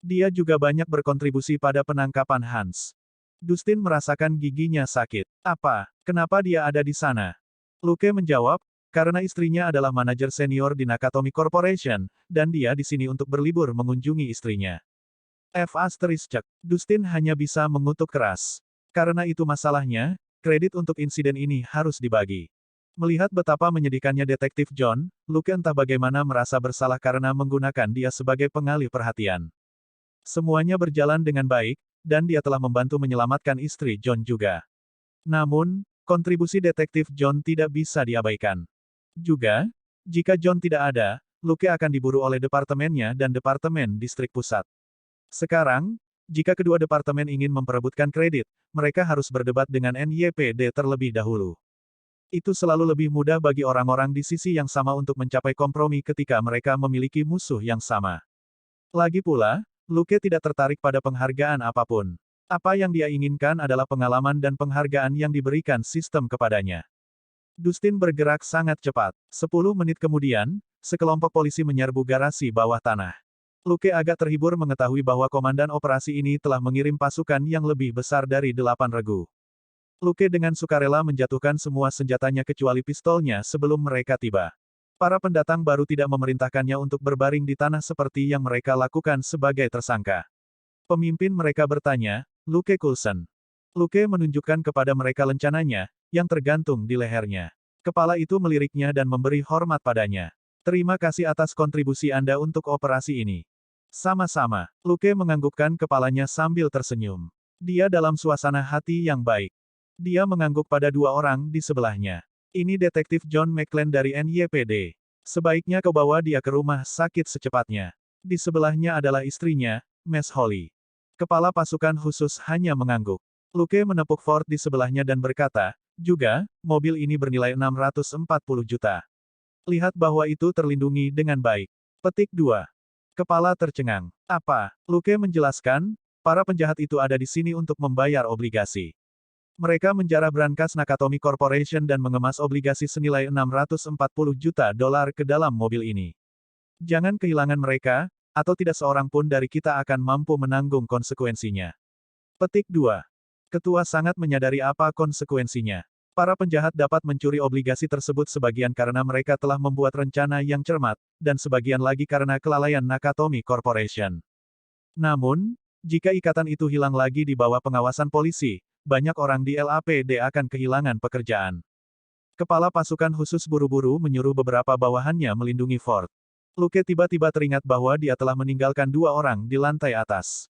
Dia juga banyak berkontribusi pada penangkapan Hans. Dustin merasakan giginya sakit. Apa? Kenapa dia ada di sana? Luke menjawab, karena istrinya adalah manajer senior di Nakatomi Corporation, dan dia di sini untuk berlibur mengunjungi istrinya. Dustin hanya bisa mengutuk keras. Karena itu masalahnya, kredit untuk insiden ini harus dibagi. Melihat betapa menyedihkannya detektif John, Luke entah bagaimana merasa bersalah karena menggunakan dia sebagai pengalih perhatian. Semuanya berjalan dengan baik, dan dia telah membantu menyelamatkan istri John juga. Namun, kontribusi detektif John tidak bisa diabaikan. Juga, jika John tidak ada, Luke akan diburu oleh departemennya dan departemen distrik pusat. Sekarang, jika kedua departemen ingin memperebutkan kredit, mereka harus berdebat dengan NYPD terlebih dahulu. Itu selalu lebih mudah bagi orang-orang di sisi yang sama untuk mencapai kompromi ketika mereka memiliki musuh yang sama. Lagi pula, Luke tidak tertarik pada penghargaan apapun. Apa yang dia inginkan adalah pengalaman dan penghargaan yang diberikan sistem kepadanya. Dustin bergerak sangat cepat. 10 menit kemudian, sekelompok polisi menyerbu garasi bawah tanah. Luke agak terhibur mengetahui bahwa komandan operasi ini telah mengirim pasukan yang lebih besar dari 8 regu. Luke dengan sukarela menjatuhkan semua senjatanya kecuali pistolnya sebelum mereka tiba. Para pendatang baru tidak memerintahkannya untuk berbaring di tanah seperti yang mereka lakukan sebagai tersangka. Pemimpin mereka bertanya, Luke Coulson. Luke menunjukkan kepada mereka lencananya, yang tergantung di lehernya. Kepala itu meliriknya dan memberi hormat padanya. Terima kasih atas kontribusi Anda untuk operasi ini. Sama-sama, Luke menganggukkan kepalanya sambil tersenyum. Dia dalam suasana hati yang baik. Dia mengangguk pada 2 orang di sebelahnya. Ini detektif John McClane dari NYPD. Sebaiknya kau bawa dia ke rumah sakit secepatnya. Di sebelahnya adalah istrinya, Miss Holly. Kepala pasukan khusus hanya mengangguk. Luke menepuk Ford di sebelahnya dan berkata, juga, mobil ini bernilai 640 juta. Lihat bahwa itu terlindungi dengan baik. Petik 2. Kepala tercengang. Apa? Luke menjelaskan, para penjahat itu ada di sini untuk membayar obligasi. Mereka menjarah brankas Nakatomi Corporation dan mengemas obligasi senilai 640 juta dolar ke dalam mobil ini. Jangan kehilangan mereka, atau tidak seorang pun dari kita akan mampu menanggung konsekuensinya. Petik 2. Ketua sangat menyadari apa konsekuensinya. Para penjahat dapat mencuri obligasi tersebut sebagian karena mereka telah membuat rencana yang cermat, dan sebagian lagi karena kelalaian Nakatomi Corporation. Namun, jika ikatan itu hilang lagi di bawah pengawasan polisi, banyak orang di LAPD akan kehilangan pekerjaan. Kepala pasukan khusus buru-buru menyuruh beberapa bawahannya melindungi Ford. Luke tiba-tiba teringat bahwa dia telah meninggalkan 2 orang di lantai atas.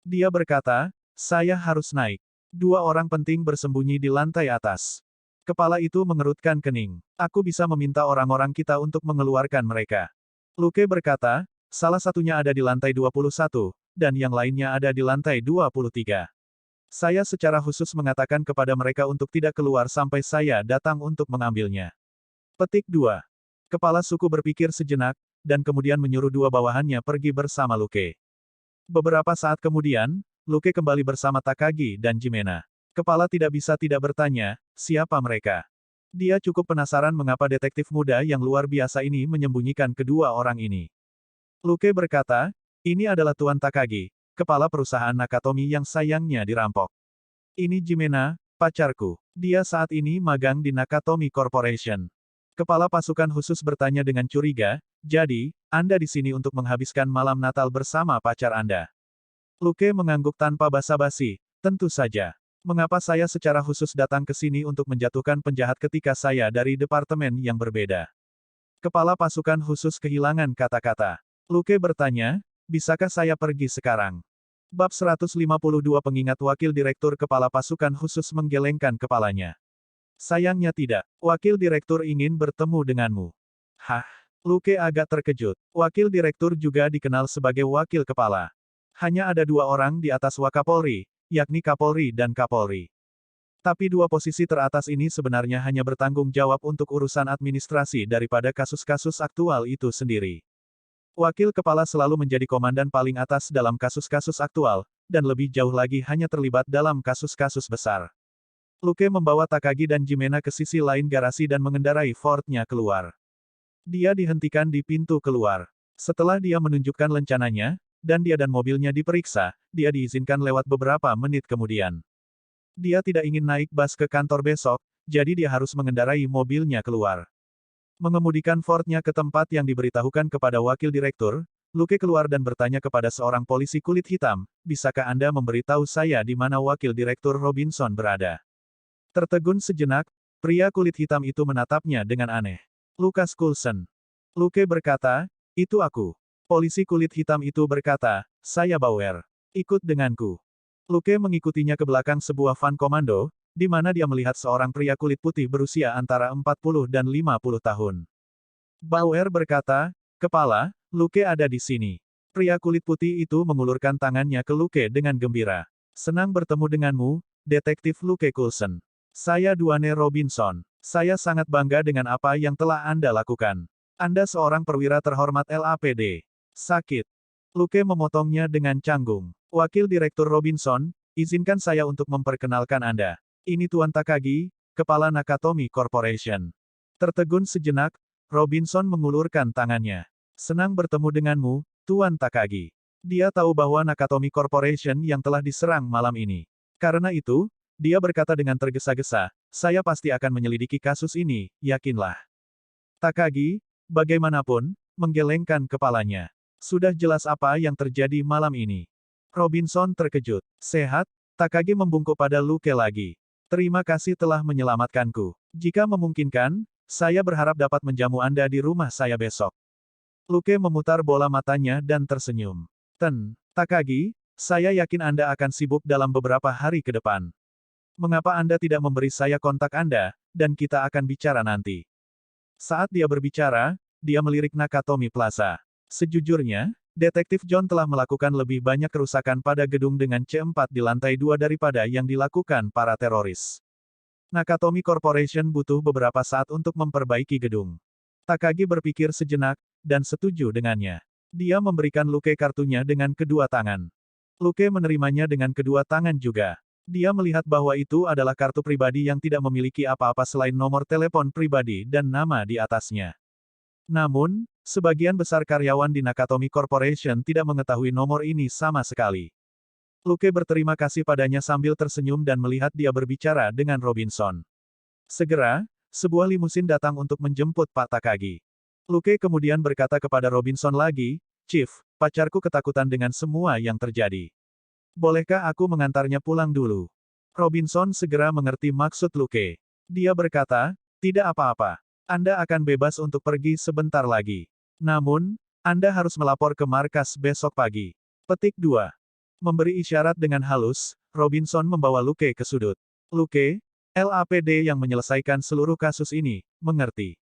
Dia berkata, saya harus naik. 2 orang penting bersembunyi di lantai atas. Kepala itu mengerutkan kening. Aku bisa meminta orang-orang kita untuk mengeluarkan mereka. Luke berkata, salah satunya ada di lantai 21, dan yang lainnya ada di lantai 23. Saya secara khusus mengatakan kepada mereka untuk tidak keluar sampai saya datang untuk mengambilnya. Petik 2. Kepala suku berpikir sejenak, dan kemudian menyuruh 2 bawahannya pergi bersama Luke. Beberapa saat kemudian, Luke kembali bersama Takagi dan Jimena. Kepala tidak bisa tidak bertanya, siapa mereka. Dia cukup penasaran mengapa detektif muda yang luar biasa ini menyembunyikan kedua orang ini. Luke berkata, ini adalah Tuan Takagi, kepala perusahaan Nakatomi yang sayangnya dirampok. Ini Jimena, pacarku. Dia saat ini magang di Nakatomi Corporation. Kepala pasukan khusus bertanya dengan curiga, jadi, Anda di sini untuk menghabiskan malam Natal bersama pacar Anda. Luke mengangguk tanpa basa-basi, tentu saja. Mengapa saya secara khusus datang ke sini untuk menjatuhkan penjahat ketika saya dari departemen yang berbeda? Kepala pasukan khusus kehilangan kata-kata. Luke bertanya, bisakah saya pergi sekarang? Bab 152 pengingat wakil direktur kepala pasukan khusus menggelengkan kepalanya. Sayangnya tidak. Wakil direktur ingin bertemu denganmu. Hah? Luke agak terkejut. Wakil direktur juga dikenal sebagai wakil kepala. Hanya ada dua orang di atas Wakapolri, yakni Kapolri dan Kapolri. Tapi dua posisi teratas ini sebenarnya hanya bertanggung jawab untuk urusan administrasi daripada kasus-kasus aktual itu sendiri. Wakil kepala selalu menjadi komandan paling atas dalam kasus-kasus aktual, dan lebih jauh lagi hanya terlibat dalam kasus-kasus besar. Luke membawa Takagi dan Jimena ke sisi lain garasi dan mengendarai Ford-nya keluar. Dia dihentikan di pintu keluar. Setelah dia menunjukkan lencananya, dan dia dan mobilnya diperiksa, dia diizinkan lewat beberapa menit kemudian. Dia tidak ingin naik bus ke kantor besok, jadi dia harus mengendarai mobilnya keluar. Mengemudikan Ford-nya ke tempat yang diberitahukan kepada wakil direktur, Luke keluar dan bertanya kepada seorang polisi kulit hitam, bisakah Anda memberitahu saya di mana wakil direktur Robinson berada? Tertegun sejenak, pria kulit hitam itu menatapnya dengan aneh. Lucas Coulson. Luke berkata, itu aku. Polisi kulit hitam itu berkata, saya Bauer. Ikut denganku. Luke mengikutinya ke belakang sebuah van komando, di mana dia melihat seorang pria kulit putih berusia antara 40 dan 50 tahun. Bauer berkata, kepala, Luke ada di sini. Pria kulit putih itu mengulurkan tangannya ke Luke dengan gembira. Senang bertemu denganmu, Detektif Luke Coulson. Saya Duane Robinson. Saya sangat bangga dengan apa yang telah Anda lakukan. Anda seorang perwira terhormat LAPD. Sakit. Luke memotongnya dengan canggung. Wakil Direktur Robinson, izinkan saya untuk memperkenalkan Anda. Ini Tuan Takagi, Kepala Nakatomi Corporation. Tertegun sejenak, Robinson mengulurkan tangannya. Senang bertemu denganmu, Tuan Takagi. Dia tahu bahwa Nakatomi Corporation yang telah diserang malam ini. Karena itu, dia berkata dengan tergesa-gesa, saya pasti akan menyelidiki kasus ini, yakinlah. Takagi, bagaimanapun, menggelengkan kepalanya. Sudah jelas apa yang terjadi malam ini. Robinson terkejut. Sehat? Takagi membungkuk pada Luke lagi. Terima kasih telah menyelamatkanku. Jika memungkinkan, saya berharap dapat menjamu Anda di rumah saya besok. Luke memutar bola matanya dan tersenyum. Takagi, saya yakin Anda akan sibuk dalam beberapa hari ke depan. Mengapa Anda tidak memberi saya kontak Anda, dan kita akan bicara nanti. Saat dia berbicara, dia melirik Nakatomi Plaza. Sejujurnya, Detektif John telah melakukan lebih banyak kerusakan pada gedung dengan C4 di lantai 2 daripada yang dilakukan para teroris. Nakatomi Corporation butuh beberapa saat untuk memperbaiki gedung. Takagi berpikir sejenak, dan setuju dengannya. Dia memberikan Luke kartunya dengan kedua tangan. Luke menerimanya dengan kedua tangan juga. Dia melihat bahwa itu adalah kartu pribadi yang tidak memiliki apa-apa selain nomor telepon pribadi dan nama di atasnya. Namun, sebagian besar karyawan di Nakatomi Corporation tidak mengetahui nomor ini sama sekali. Luke berterima kasih padanya sambil tersenyum dan melihat dia berbicara dengan Robinson. Segera, sebuah limusin datang untuk menjemput Pak Takagi. Luke kemudian berkata kepada Robinson lagi, Chief, pacarku ketakutan dengan semua yang terjadi. Bolehkah aku mengantarnya pulang dulu? Robinson segera mengerti maksud Luke. Dia berkata, tidak apa-apa. Anda akan bebas untuk pergi sebentar lagi. Namun, Anda harus melapor ke markas besok pagi. Petik 2. Memberi isyarat dengan halus, Robinson membawa Luke ke sudut. Luke, LAPD yang menyelesaikan seluruh kasus ini, mengerti.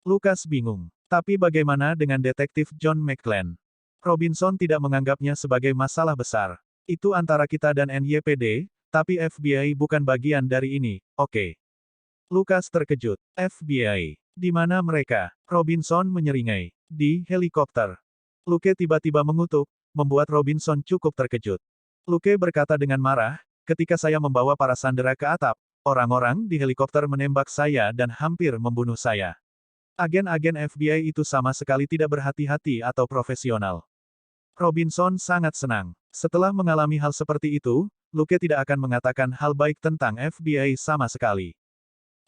Lucas bingung. Tapi bagaimana dengan Detektif John McClane? Robinson tidak menganggapnya sebagai masalah besar. Itu antara kita dan NYPD, tapi FBI bukan bagian dari ini, oke. Lucas terkejut. FBI. Di mana mereka? Robinson menyeringai. Di helikopter. Luke tiba-tiba mengutuk, membuat Robinson cukup terkejut. Luke berkata dengan marah, ketika saya membawa para sandera ke atap, orang-orang di helikopter menembak saya dan hampir membunuh saya. Agen-agen FBI itu sama sekali tidak berhati-hati atau profesional. Robinson sangat senang. Setelah mengalami hal seperti itu, Luke tidak akan mengatakan hal baik tentang FBI sama sekali.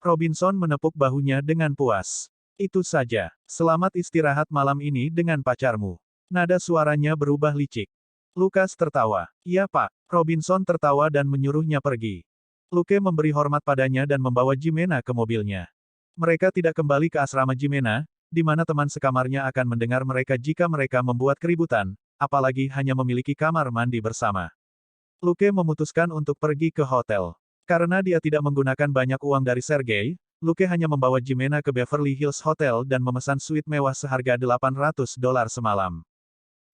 Robinson menepuk bahunya dengan puas. Itu saja. Selamat istirahat malam ini dengan pacarmu. Nada suaranya berubah licik. Lucas tertawa. Iya Pak. Robinson tertawa dan menyuruhnya pergi. Luke memberi hormat padanya dan membawa Jimena ke mobilnya. Mereka tidak kembali ke asrama Jimena, di mana teman sekamarnya akan mendengar mereka jika mereka membuat keributan, apalagi hanya memiliki kamar mandi bersama. Luke memutuskan untuk pergi ke hotel. Karena dia tidak menggunakan banyak uang dari Sergei, Luke hanya membawa Jimena ke Beverly Hills Hotel dan memesan suite mewah seharga $800 semalam.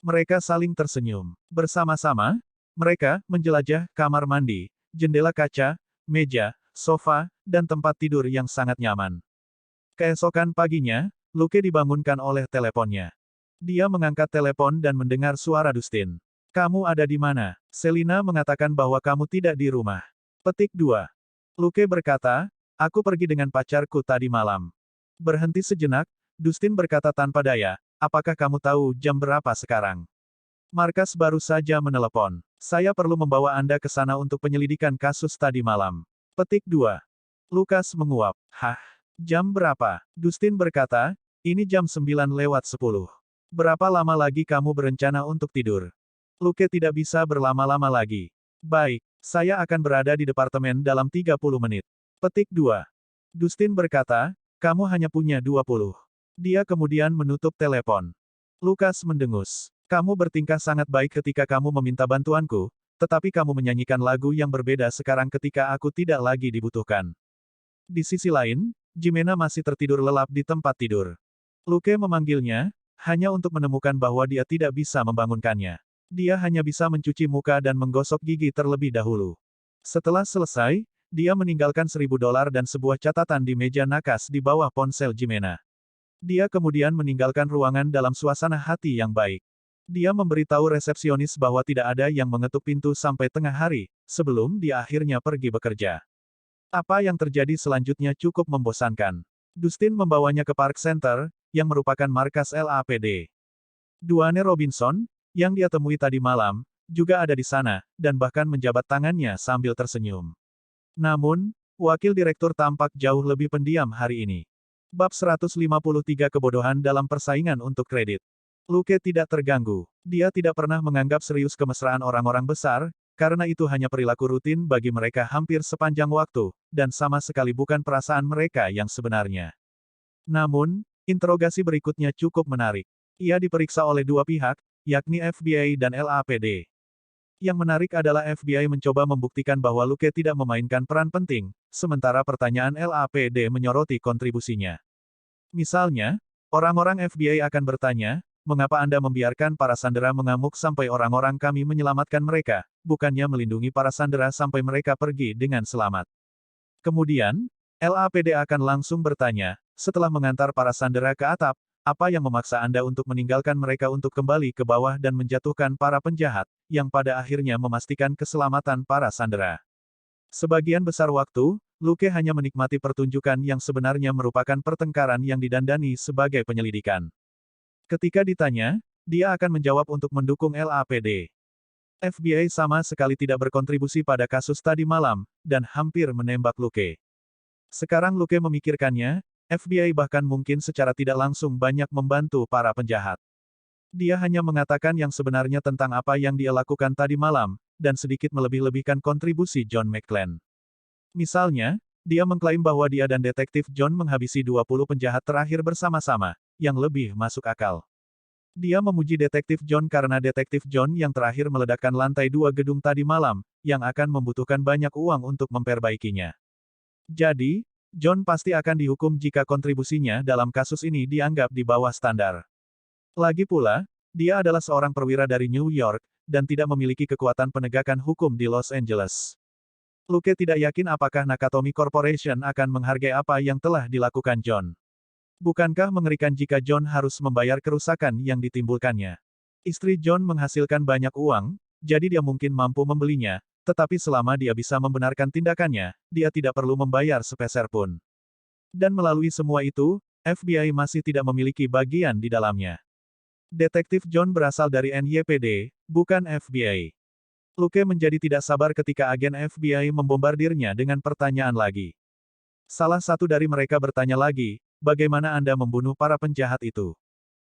Mereka saling tersenyum. Bersama-sama, mereka menjelajah kamar mandi, jendela kaca, meja, sofa, dan tempat tidur yang sangat nyaman. Keesokan paginya, Luke dibangunkan oleh teleponnya. Dia mengangkat telepon dan mendengar suara Dustin. "Kamu ada di mana?" Selina mengatakan bahwa kamu tidak di rumah. Petik 2. Luke berkata, "Aku pergi dengan pacarku tadi malam." Berhenti sejenak, Dustin berkata tanpa daya, "Apakah kamu tahu jam berapa sekarang?" Markas baru saja menelepon. "Saya perlu membawa Anda ke sana untuk penyelidikan kasus tadi malam." Petik 2. Lukas menguap. "Hah? Jam berapa?" Dustin berkata, "Ini jam 9:10. Berapa lama lagi kamu berencana untuk tidur?" Luke tidak bisa berlama-lama lagi. "Baik, saya akan berada di departemen dalam 30 menit." Petik 2. Dustin berkata, "Kamu hanya punya 20." Dia kemudian menutup telepon. Lukas mendengus. "Kamu bertingkah sangat baik ketika kamu meminta bantuanku, tetapi kamu menyanyikan lagu yang berbeda sekarang ketika aku tidak lagi dibutuhkan." Di sisi lain, Jimena masih tertidur lelap di tempat tidur. Luke memanggilnya, hanya untuk menemukan bahwa dia tidak bisa membangunkannya. Dia hanya bisa mencuci muka dan menggosok gigi terlebih dahulu. Setelah selesai, dia meninggalkan $1.000 dan sebuah catatan di meja nakas di bawah ponsel Jimena. Dia kemudian meninggalkan ruangan dalam suasana hati yang baik. Dia memberitahu resepsionis bahwa tidak ada yang mengetuk pintu sampai tengah hari, sebelum dia akhirnya pergi bekerja. Apa yang terjadi selanjutnya cukup membosankan. Dustin membawanya ke Park Center, yang merupakan markas LAPD. Duane Robinson, yang dia temui tadi malam, juga ada di sana, dan bahkan menjabat tangannya sambil tersenyum. Namun, wakil direktur tampak jauh lebih pendiam hari ini. Bab 153 Kebodohan dalam persaingan untuk kredit. Luke tidak terganggu. Dia tidak pernah menganggap serius kemesraan orang-orang besar, karena itu hanya perilaku rutin bagi mereka hampir sepanjang waktu, dan sama sekali bukan perasaan mereka yang sebenarnya. Namun, interogasi berikutnya cukup menarik. Ia diperiksa oleh dua pihak, yakni FBI dan LAPD. Yang menarik adalah FBI mencoba membuktikan bahwa Luke tidak memainkan peran penting, sementara pertanyaan LAPD menyoroti kontribusinya. Misalnya, orang-orang FBI akan bertanya, "Mengapa Anda membiarkan para sandera mengamuk sampai orang-orang kami menyelamatkan mereka, bukannya melindungi para sandera sampai mereka pergi dengan selamat?" Kemudian, LAPD akan langsung bertanya, "Setelah mengantar para sandera ke atap, apa yang memaksa Anda untuk meninggalkan mereka untuk kembali ke bawah dan menjatuhkan para penjahat, yang pada akhirnya memastikan keselamatan para sandera?" Sebagian besar waktu, Luke hanya menikmati pertunjukan yang sebenarnya merupakan pertengkaran yang didandani sebagai penyelidikan. Ketika ditanya, dia akan menjawab untuk mendukung LAPD. FBI sama sekali tidak berkontribusi pada kasus tadi malam, dan hampir menembak Luke. Sekarang Luke memikirkannya, FBI bahkan mungkin secara tidak langsung banyak membantu para penjahat. Dia hanya mengatakan yang sebenarnya tentang apa yang dia lakukan tadi malam, dan sedikit melebih-lebihkan kontribusi John McClane. Misalnya, dia mengklaim bahwa dia dan detektif John menghabisi 20 penjahat terakhir bersama-sama, yang lebih masuk akal. Dia memuji detektif John karena detektif John yang terakhir meledakkan lantai 2 gedung tadi malam, yang akan membutuhkan banyak uang untuk memperbaikinya. Jadi, John pasti akan dihukum jika kontribusinya dalam kasus ini dianggap di bawah standar. Lagi pula, dia adalah seorang perwira dari New York, dan tidak memiliki kekuatan penegakan hukum di Los Angeles. Luke tidak yakin apakah Nakatomi Corporation akan menghargai apa yang telah dilakukan John. Bukankah mengerikan jika John harus membayar kerusakan yang ditimbulkannya? Istri John menghasilkan banyak uang, jadi dia mungkin mampu membelinya, tetapi selama dia bisa membenarkan tindakannya, dia tidak perlu membayar sepeser pun. Dan melalui semua itu, FBI masih tidak memiliki bagian di dalamnya. Detektif John berasal dari NYPD, bukan FBI. Luke menjadi tidak sabar ketika agen FBI membombardirnya dengan pertanyaan lagi. Salah satu dari mereka bertanya lagi, "Bagaimana Anda membunuh para penjahat itu?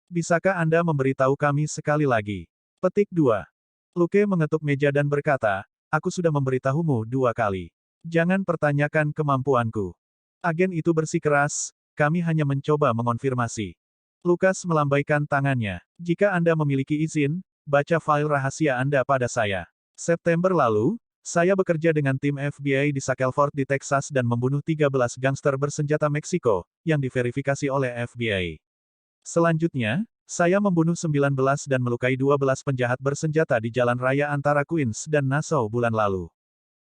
Bisakah Anda memberitahu kami sekali lagi?" Petik 2. Luke mengetuk meja dan berkata, "Aku sudah memberitahumu 2 kali. Jangan pertanyakan kemampuanku. Agen itu bersikeras, kami hanya mencoba mengonfirmasi. Lukas melambaikan tangannya. Jika Anda memiliki izin, baca file rahasia Anda pada saya. September lalu, saya bekerja dengan tim FBI di Shackelford di Texas dan membunuh 13 gangster bersenjata Meksiko, yang diverifikasi oleh FBI. Selanjutnya, saya membunuh 19 dan melukai 12 penjahat bersenjata di jalan raya antara Queens dan Nassau bulan lalu.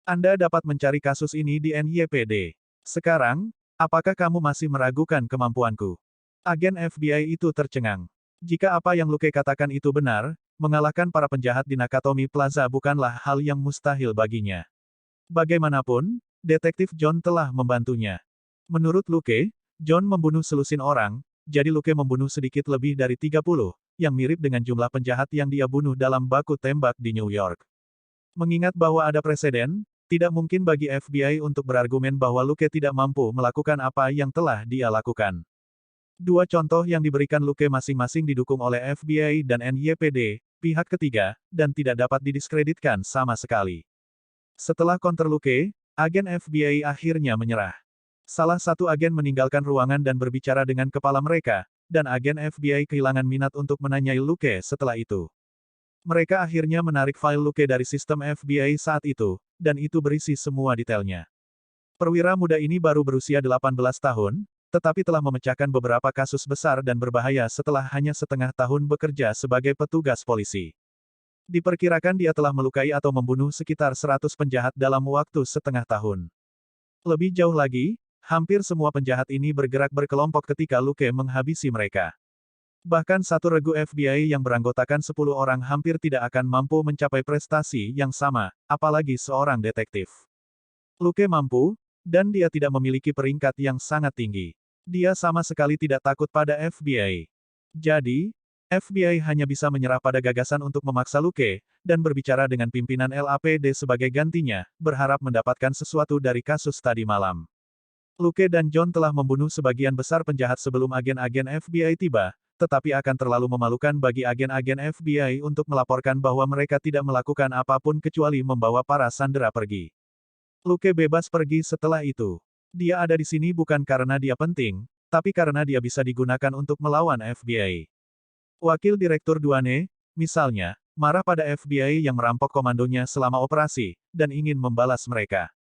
Anda dapat mencari kasus ini di NYPD. Sekarang, apakah kamu masih meragukan kemampuanku? Agen FBI itu tercengang. Jika apa yang Luke katakan itu benar, mengalahkan para penjahat di Nakatomi Plaza bukanlah hal yang mustahil baginya. Bagaimanapun, Detektif John telah membantunya. Menurut Luke, John membunuh selusin orang, jadi Luke membunuh sedikit lebih dari 30, yang mirip dengan jumlah penjahat yang dia bunuh dalam baku tembak di New York. Mengingat bahwa ada preseden, tidak mungkin bagi FBI untuk berargumen bahwa Luke tidak mampu melakukan apa yang telah dia lakukan. Dua contoh yang diberikan Luke masing-masing didukung oleh FBI dan NYPD, pihak ketiga, dan tidak dapat didiskreditkan sama sekali. Setelah counter Luke, agen FBI akhirnya menyerah. Salah satu agen meninggalkan ruangan dan berbicara dengan kepala mereka, dan agen FBI kehilangan minat untuk menanyai Luke setelah itu. Mereka akhirnya menarik file Luke dari sistem FBI saat itu, dan itu berisi semua detailnya. Perwira muda ini baru berusia 18 tahun, tetapi telah memecahkan beberapa kasus besar dan berbahaya setelah hanya setengah tahun bekerja sebagai petugas polisi. Diperkirakan dia telah melukai atau membunuh sekitar 100 penjahat dalam waktu setengah tahun. Lebih jauh lagi, hampir semua penjahat ini bergerak berkelompok ketika Luke menghabisi mereka. Bahkan satu regu FBI yang beranggotakan 10 orang hampir tidak akan mampu mencapai prestasi yang sama, apalagi seorang detektif. Luke mampu, dan dia tidak memiliki peringkat yang sangat tinggi. Dia sama sekali tidak takut pada FBI. Jadi, FBI hanya bisa menyerah pada gagasan untuk memaksa Luke, dan berbicara dengan pimpinan LAPD sebagai gantinya, berharap mendapatkan sesuatu dari kasus tadi malam. Luke dan John telah membunuh sebagian besar penjahat sebelum agen-agen FBI tiba, tetapi akan terlalu memalukan bagi agen-agen FBI untuk melaporkan bahwa mereka tidak melakukan apapun kecuali membawa para sandera pergi. Luke bebas pergi setelah itu. Dia ada di sini bukan karena dia penting, tapi karena dia bisa digunakan untuk melawan FBI. Wakil Direktur Duane, misalnya, marah pada FBI yang merampok komandonya selama operasi, dan ingin membalas mereka.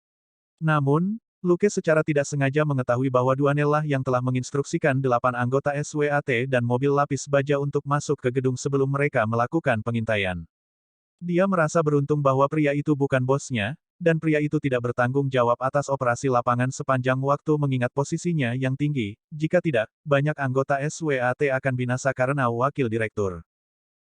Namun, Luke secara tidak sengaja mengetahui bahwa Duane lah yang telah menginstruksikan 8 anggota SWAT dan mobil lapis baja untuk masuk ke gedung sebelum mereka melakukan pengintaian. Dia merasa beruntung bahwa pria itu bukan bosnya, dan pria itu tidak bertanggung jawab atas operasi lapangan sepanjang waktu mengingat posisinya yang tinggi, jika tidak, banyak anggota SWAT akan binasa karena wakil direktur.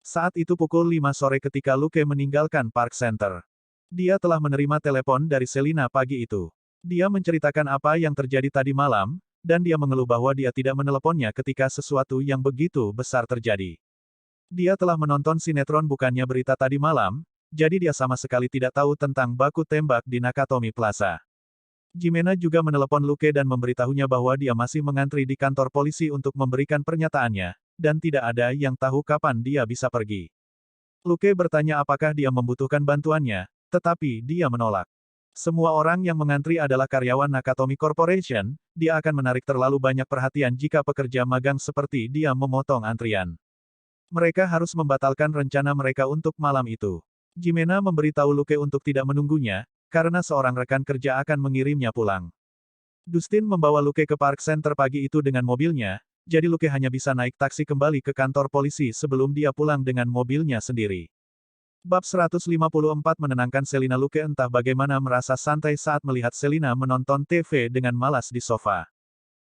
Saat itu pukul 5 sore ketika Luke meninggalkan Park Center. Dia telah menerima telepon dari Selina pagi itu. Dia menceritakan apa yang terjadi tadi malam, dan dia mengeluh bahwa dia tidak meneleponnya ketika sesuatu yang begitu besar terjadi. Dia telah menonton sinetron bukannya berita tadi malam, jadi dia sama sekali tidak tahu tentang baku tembak di Nakatomi Plaza. Jimena juga menelepon Luke dan memberitahunya bahwa dia masih mengantri di kantor polisi untuk memberikan pernyataannya, dan tidak ada yang tahu kapan dia bisa pergi. Luke bertanya apakah dia membutuhkan bantuannya, tetapi dia menolak. Semua orang yang mengantri adalah karyawan Nakatomi Corporation, dia akan menarik terlalu banyak perhatian jika pekerja magang seperti dia memotong antrian. Mereka harus membatalkan rencana mereka untuk malam itu. Jimena memberitahu Luke untuk tidak menunggunya, karena seorang rekan kerja akan mengirimnya pulang. Dustin membawa Luke ke Park Center pagi itu dengan mobilnya, jadi Luke hanya bisa naik taksi kembali ke kantor polisi sebelum dia pulang dengan mobilnya sendiri. Bab 154 menenangkan Selina. Luke entah bagaimana merasa santai saat melihat Selina menonton TV dengan malas di sofa.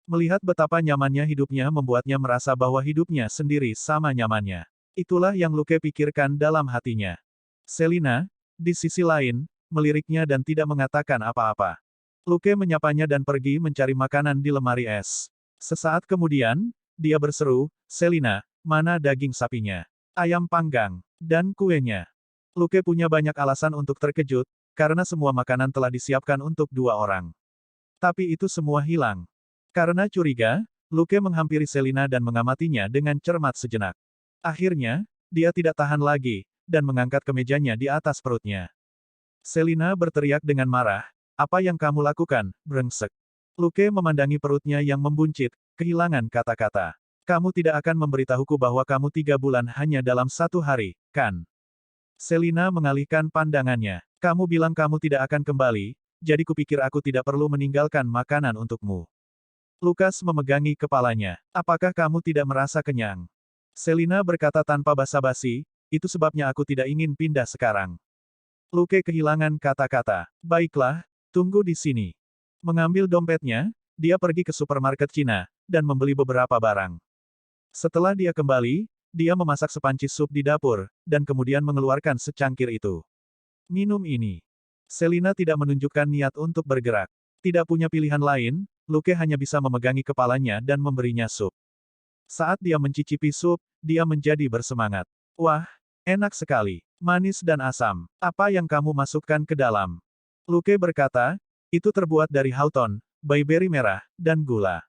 Melihat betapa nyamannya hidupnya membuatnya merasa bahwa hidupnya sendiri sama nyamannya. Itulah yang Luke pikirkan dalam hatinya. Selina, di sisi lain, meliriknya dan tidak mengatakan apa-apa. Luke menyapanya dan pergi mencari makanan di lemari es. Sesaat kemudian, dia berseru, "Selina, mana daging sapinya? Ayam panggang, dan kuenya?" Luke punya banyak alasan untuk terkejut, karena semua makanan telah disiapkan untuk 2 orang. Tapi itu semua hilang. Karena curiga, Luke menghampiri Selina dan mengamatinya dengan cermat sejenak. Akhirnya, dia tidak tahan lagi, dan mengangkat kemejanya di atas perutnya. Selina berteriak dengan marah, Apa yang kamu lakukan, brengsek? Luke memandangi perutnya yang membuncit, kehilangan kata-kata. Kamu tidak akan memberitahuku bahwa kamu 3 bulan hanya dalam 1 hari, kan? Selina mengalihkan pandangannya. Kamu bilang kamu tidak akan kembali, jadi kupikir aku tidak perlu meninggalkan makanan untukmu. Lukas memegangi kepalanya. Apakah kamu tidak merasa kenyang? Selina berkata tanpa basa-basi, itu sebabnya aku tidak ingin pindah sekarang. Luke kehilangan kata-kata. Baiklah, tunggu di sini. Mengambil dompetnya, dia pergi ke supermarket Cina, dan membeli beberapa barang. Setelah dia kembali, dia memasak sepanci sup di dapur, dan kemudian mengeluarkan secangkir itu. Minum ini. Selina tidak menunjukkan niat untuk bergerak. Tidak punya pilihan lain, Luke hanya bisa memegangi kepalanya dan memberinya sup. Saat dia mencicipi sup, dia menjadi bersemangat. Wah, enak sekali. Manis dan asam. Apa yang kamu masukkan ke dalam? Luke berkata, itu terbuat dari hawthorn, bayberry merah, dan gula.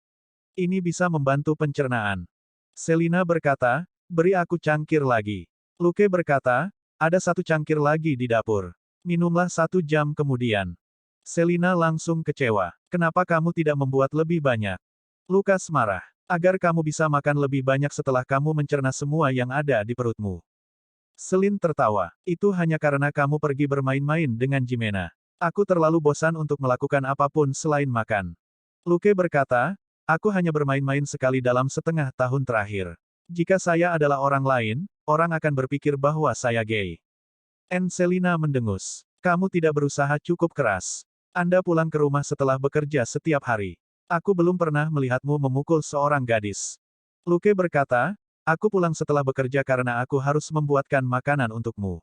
Ini bisa membantu pencernaan. Selina berkata, beri aku cangkir lagi. Luke berkata, ada 1 cangkir lagi di dapur. Minumlah 1 jam kemudian. Selina langsung kecewa. Kenapa kamu tidak membuat lebih banyak? Lukas marah. Agar kamu bisa makan lebih banyak setelah kamu mencerna semua yang ada di perutmu. Selin tertawa. Itu hanya karena kamu pergi bermain-main dengan Jimena. Aku terlalu bosan untuk melakukan apapun selain makan. Luke berkata, aku hanya bermain-main sekali dalam setengah tahun terakhir. Jika saya adalah orang lain, orang akan berpikir bahwa saya gay. Selina mendengus. Kamu tidak berusaha cukup keras. Anda pulang ke rumah setelah bekerja setiap hari. Aku belum pernah melihatmu memukul seorang gadis. Luke berkata, aku pulang setelah bekerja karena aku harus membuatkan makanan untukmu.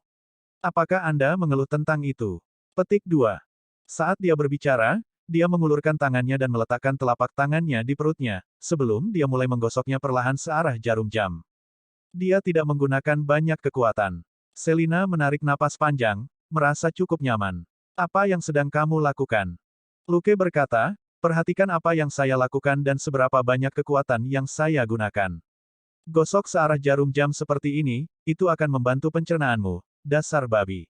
Apakah Anda mengeluh tentang itu? Petik 2. Saat dia berbicara, dia mengulurkan tangannya dan meletakkan telapak tangannya di perutnya, sebelum dia mulai menggosoknya perlahan searah jarum jam. Dia tidak menggunakan banyak kekuatan. Selina menarik napas panjang, merasa cukup nyaman. Apa yang sedang kamu lakukan? Luke berkata, perhatikan apa yang saya lakukan dan seberapa banyak kekuatan yang saya gunakan. Gosok searah jarum jam seperti ini, itu akan membantu pencernaanmu, dasar babi.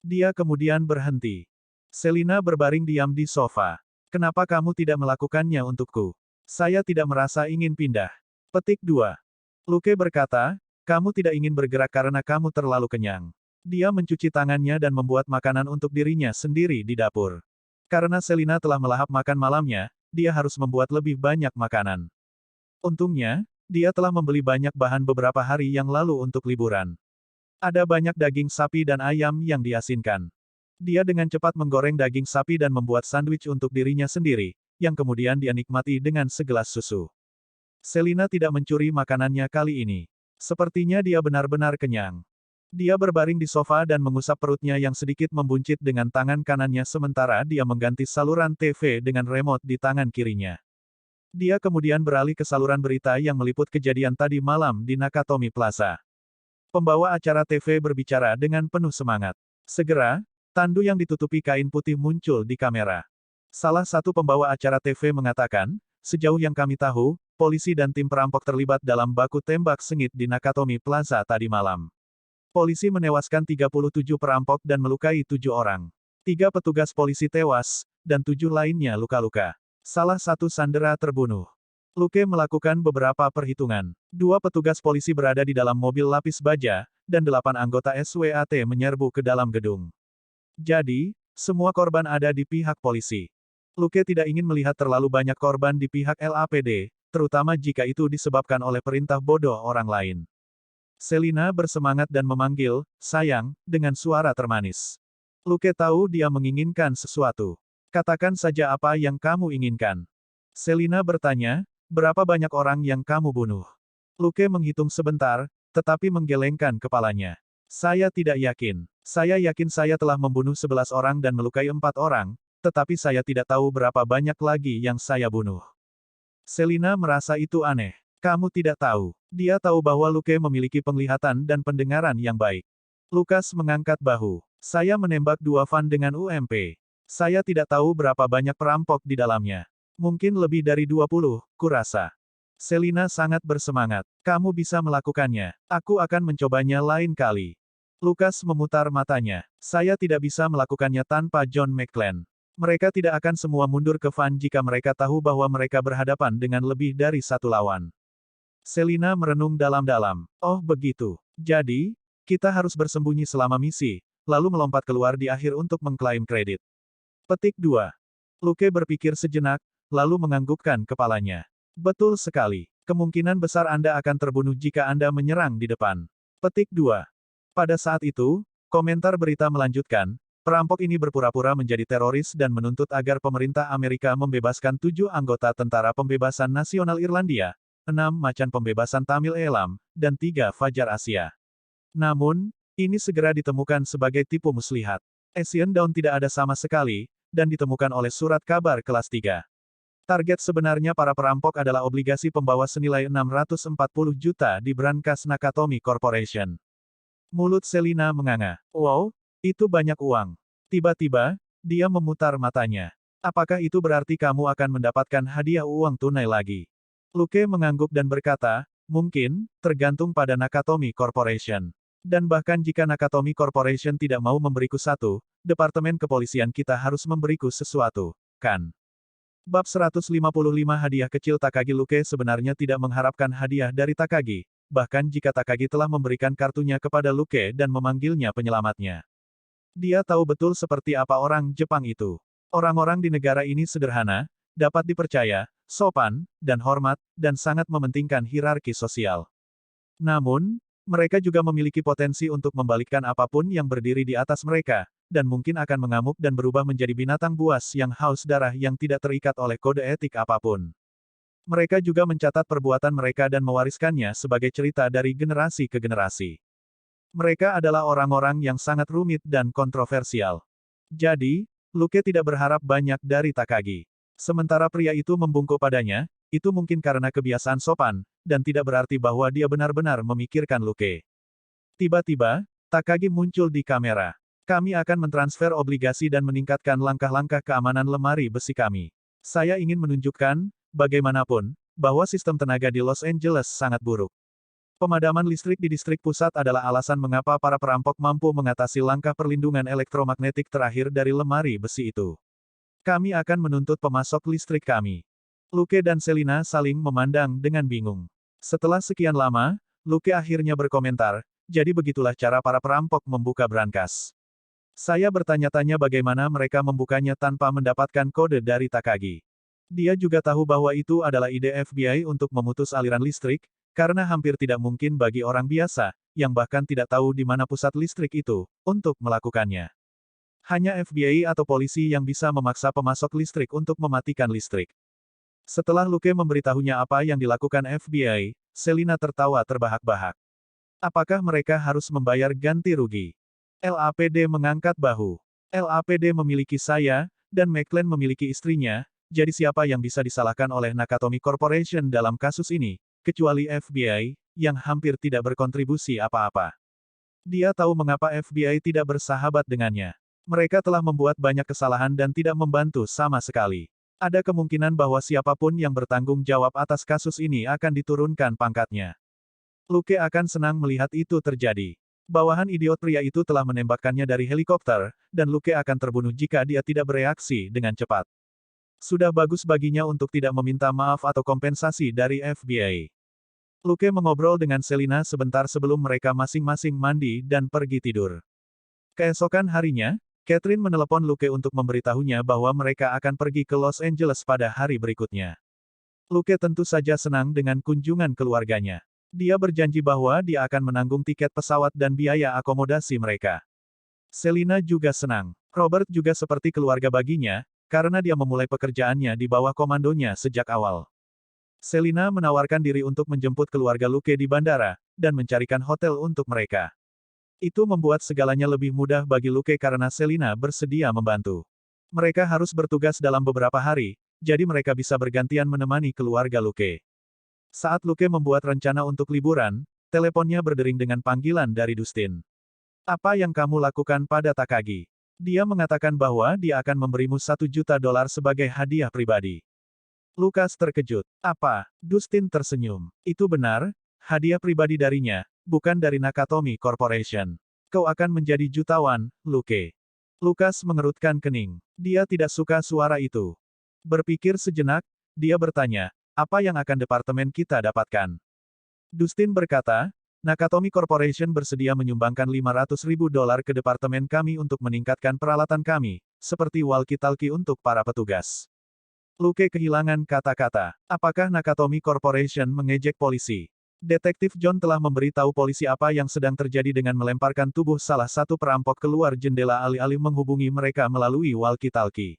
Dia kemudian berhenti. Selina berbaring diam di sofa. Kenapa kamu tidak melakukannya untukku? Saya tidak merasa ingin pindah. Petik 2. Luke berkata, kamu tidak ingin bergerak karena kamu terlalu kenyang. Dia mencuci tangannya dan membuat makanan untuk dirinya sendiri di dapur. Karena Selina telah melahap makan malamnya, dia harus membuat lebih banyak makanan. Untungnya, dia telah membeli banyak bahan beberapa hari yang lalu untuk liburan. Ada banyak daging sapi dan ayam yang diasinkan. Dia dengan cepat menggoreng daging sapi dan membuat sandwich untuk dirinya sendiri, yang kemudian dia nikmati dengan segelas susu. Selina tidak mencuri makanannya kali ini. Sepertinya dia benar-benar kenyang. Dia berbaring di sofa dan mengusap perutnya yang sedikit membuncit dengan tangan kanannya sementara dia mengganti saluran TV dengan remote di tangan kirinya. Dia kemudian beralih ke saluran berita yang meliput kejadian tadi malam di Nakatomi Plaza. Pembawa acara TV berbicara dengan penuh semangat. Segera, tandu yang ditutupi kain putih muncul di kamera. Salah satu pembawa acara TV mengatakan, sejauh yang kami tahu, polisi dan tim perampok terlibat dalam baku tembak sengit di Nakatomi Plaza tadi malam. Polisi menewaskan 37 perampok dan melukai 7 orang. 3 petugas polisi tewas, dan 7 lainnya luka-luka. Salah satu sandera terbunuh. Luke melakukan beberapa perhitungan. 2 petugas polisi berada di dalam mobil lapis baja, dan 8 anggota SWAT menyerbu ke dalam gedung. Jadi, semua korban ada di pihak polisi. Luke tidak ingin melihat terlalu banyak korban di pihak LAPD, terutama jika itu disebabkan oleh perintah bodoh orang lain. Selina bersemangat dan memanggil, sayang, dengan suara termanis. Luke tahu dia menginginkan sesuatu. Katakan saja apa yang kamu inginkan. Selina bertanya, berapa banyak orang yang kamu bunuh? Luke menghitung sebentar, tetapi menggelengkan kepalanya. Saya tidak yakin. Saya yakin saya telah membunuh 11 orang dan melukai 4 orang, tetapi saya tidak tahu berapa banyak lagi yang saya bunuh. Selina merasa itu aneh. Kamu tidak tahu. Dia tahu bahwa Luke memiliki penglihatan dan pendengaran yang baik. Lukas mengangkat bahu. Saya menembak 2 van dengan UMP. Saya tidak tahu berapa banyak perampok di dalamnya. Mungkin lebih dari 20, kurasa. Selina sangat bersemangat. Kamu bisa melakukannya. Aku akan mencobanya lain kali. Lukas memutar matanya. Saya tidak bisa melakukannya tanpa John McClane. Mereka tidak akan semua mundur ke Van jika mereka tahu bahwa mereka berhadapan dengan lebih dari satu lawan. Selina merenung dalam-dalam. Oh begitu. Jadi, kita harus bersembunyi selama misi, lalu melompat keluar di akhir untuk mengklaim kredit. Petik 2. Luke berpikir sejenak, lalu menganggukkan kepalanya. Betul sekali. Kemungkinan besar Anda akan terbunuh jika Anda menyerang di depan. Petik 2. Pada saat itu, komentar berita melanjutkan, perampok ini berpura-pura menjadi teroris dan menuntut agar pemerintah Amerika membebaskan 7 anggota Tentara Pembebasan Nasional Irlandia, 6 Macan Pembebasan Tamil Elam, dan 3 Fajar Asia. Namun, ini segera ditemukan sebagai tipu muslihat. Asian Dawn tidak ada sama sekali, dan ditemukan oleh surat kabar kelas 3. Target sebenarnya para perampok adalah obligasi pembawa senilai 640 juta di brankas Nakatomi Corporation. Mulut Selina menganga. Wow, itu banyak uang. Tiba-tiba, dia memutar matanya. Apakah itu berarti kamu akan mendapatkan hadiah uang tunai lagi? Luke mengangguk dan berkata, mungkin, tergantung pada Nakatomi Corporation. Dan bahkan jika Nakatomi Corporation tidak mau memberiku satu, Departemen Kepolisian kita harus memberiku sesuatu, kan? Bab 155 Hadiah Kecil Takagi. Luke sebenarnya tidak mengharapkan hadiah dari Takagi, bahkan jika Takagi telah memberikan kartunya kepada Luke dan memanggilnya penyelamatnya. Dia tahu betul seperti apa orang Jepang itu. Orang-orang di negara ini sederhana, dapat dipercaya, sopan, dan hormat, dan sangat mementingkan hierarki sosial. Namun, mereka juga memiliki potensi untuk membalikkan apapun yang berdiri di atas mereka, dan mungkin akan mengamuk dan berubah menjadi binatang buas yang haus darah yang tidak terikat oleh kode etik apapun. Mereka juga mencatat perbuatan mereka dan mewariskannya sebagai cerita dari generasi ke generasi. Mereka adalah orang-orang yang sangat rumit dan kontroversial. Jadi, Luke tidak berharap banyak dari Takagi. Sementara pria itu membungkuk padanya, itu mungkin karena kebiasaan sopan, dan tidak berarti bahwa dia benar-benar memikirkan Luke. Tiba-tiba, Takagi muncul di kamera. Kami akan mentransfer obligasi dan meningkatkan langkah-langkah keamanan lemari besi kami. Saya ingin menunjukkan, bagaimanapun, bahwa sistem tenaga di Los Angeles sangat buruk. Pemadaman listrik di distrik pusat adalah alasan mengapa para perampok mampu mengatasi langkah perlindungan elektromagnetik terakhir dari lemari besi itu. Kami akan menuntut pemasok listrik kami. Luke dan Selina saling memandang dengan bingung. Setelah sekian lama, Luke akhirnya berkomentar, jadi begitulah cara para perampok membuka brankas. Saya bertanya-tanya bagaimana mereka membukanya tanpa mendapatkan kode dari Takagi. Dia juga tahu bahwa itu adalah ide FBI untuk memutus aliran listrik, karena hampir tidak mungkin bagi orang biasa, yang bahkan tidak tahu di mana pusat listrik itu, untuk melakukannya. Hanya FBI atau polisi yang bisa memaksa pemasok listrik untuk mematikan listrik. Setelah Luke memberitahunya apa yang dilakukan FBI, Selina tertawa terbahak-bahak. Apakah mereka harus membayar ganti rugi? LAPD mengangkat bahu. LAPD memiliki saya, dan McLean memiliki istrinya, jadi siapa yang bisa disalahkan oleh Nakatomi Corporation dalam kasus ini, kecuali FBI, yang hampir tidak berkontribusi apa-apa. Dia tahu mengapa FBI tidak bersahabat dengannya. Mereka telah membuat banyak kesalahan dan tidak membantu sama sekali. Ada kemungkinan bahwa siapapun yang bertanggung jawab atas kasus ini akan diturunkan pangkatnya. Luke akan senang melihat itu terjadi. Bawahan idiot pria itu telah menembakkannya dari helikopter, dan Luke akan terbunuh jika dia tidak bereaksi dengan cepat. Sudah bagus baginya untuk tidak meminta maaf atau kompensasi dari FBI. Luke mengobrol dengan Selina sebentar sebelum mereka masing-masing mandi dan pergi tidur. Keesokan harinya, Catherine menelepon Luke untuk memberitahunya bahwa mereka akan pergi ke Los Angeles pada hari berikutnya. Luke tentu saja senang dengan kunjungan keluarganya. Dia berjanji bahwa dia akan menanggung tiket pesawat dan biaya akomodasi mereka. Selina juga senang. Robert juga seperti keluarga baginya, karena dia memulai pekerjaannya di bawah komandonya sejak awal. Selina menawarkan diri untuk menjemput keluarga Luke di bandara, dan mencarikan hotel untuk mereka. Itu membuat segalanya lebih mudah bagi Luke karena Selina bersedia membantu. Mereka harus bertugas dalam beberapa hari, jadi mereka bisa bergantian menemani keluarga Luke. Saat Luke membuat rencana untuk liburan, teleponnya berdering dengan panggilan dari Dustin. Apa yang kamu lakukan pada Takagi? Dia mengatakan bahwa dia akan memberimu $1 juta sebagai hadiah pribadi. Lukas terkejut. Apa? Dustin tersenyum. Itu benar, hadiah pribadi darinya, bukan dari Nakatomi Corporation. Kau akan menjadi jutawan, Luke. Lukas mengerutkan kening. Dia tidak suka suara itu. Berpikir sejenak, dia bertanya, apa yang akan departemen kita dapatkan? Dustin berkata, Nakatomi Corporation bersedia menyumbangkan $500.000 ke departemen kami untuk meningkatkan peralatan kami, seperti walkie-talkie untuk para petugas. Luke kehilangan kata-kata. Apakah Nakatomi Corporation mengejek polisi? Detektif John telah memberitahu polisi apa yang sedang terjadi dengan melemparkan tubuh salah satu perampok keluar jendela alih-alih menghubungi mereka melalui walkie-talkie.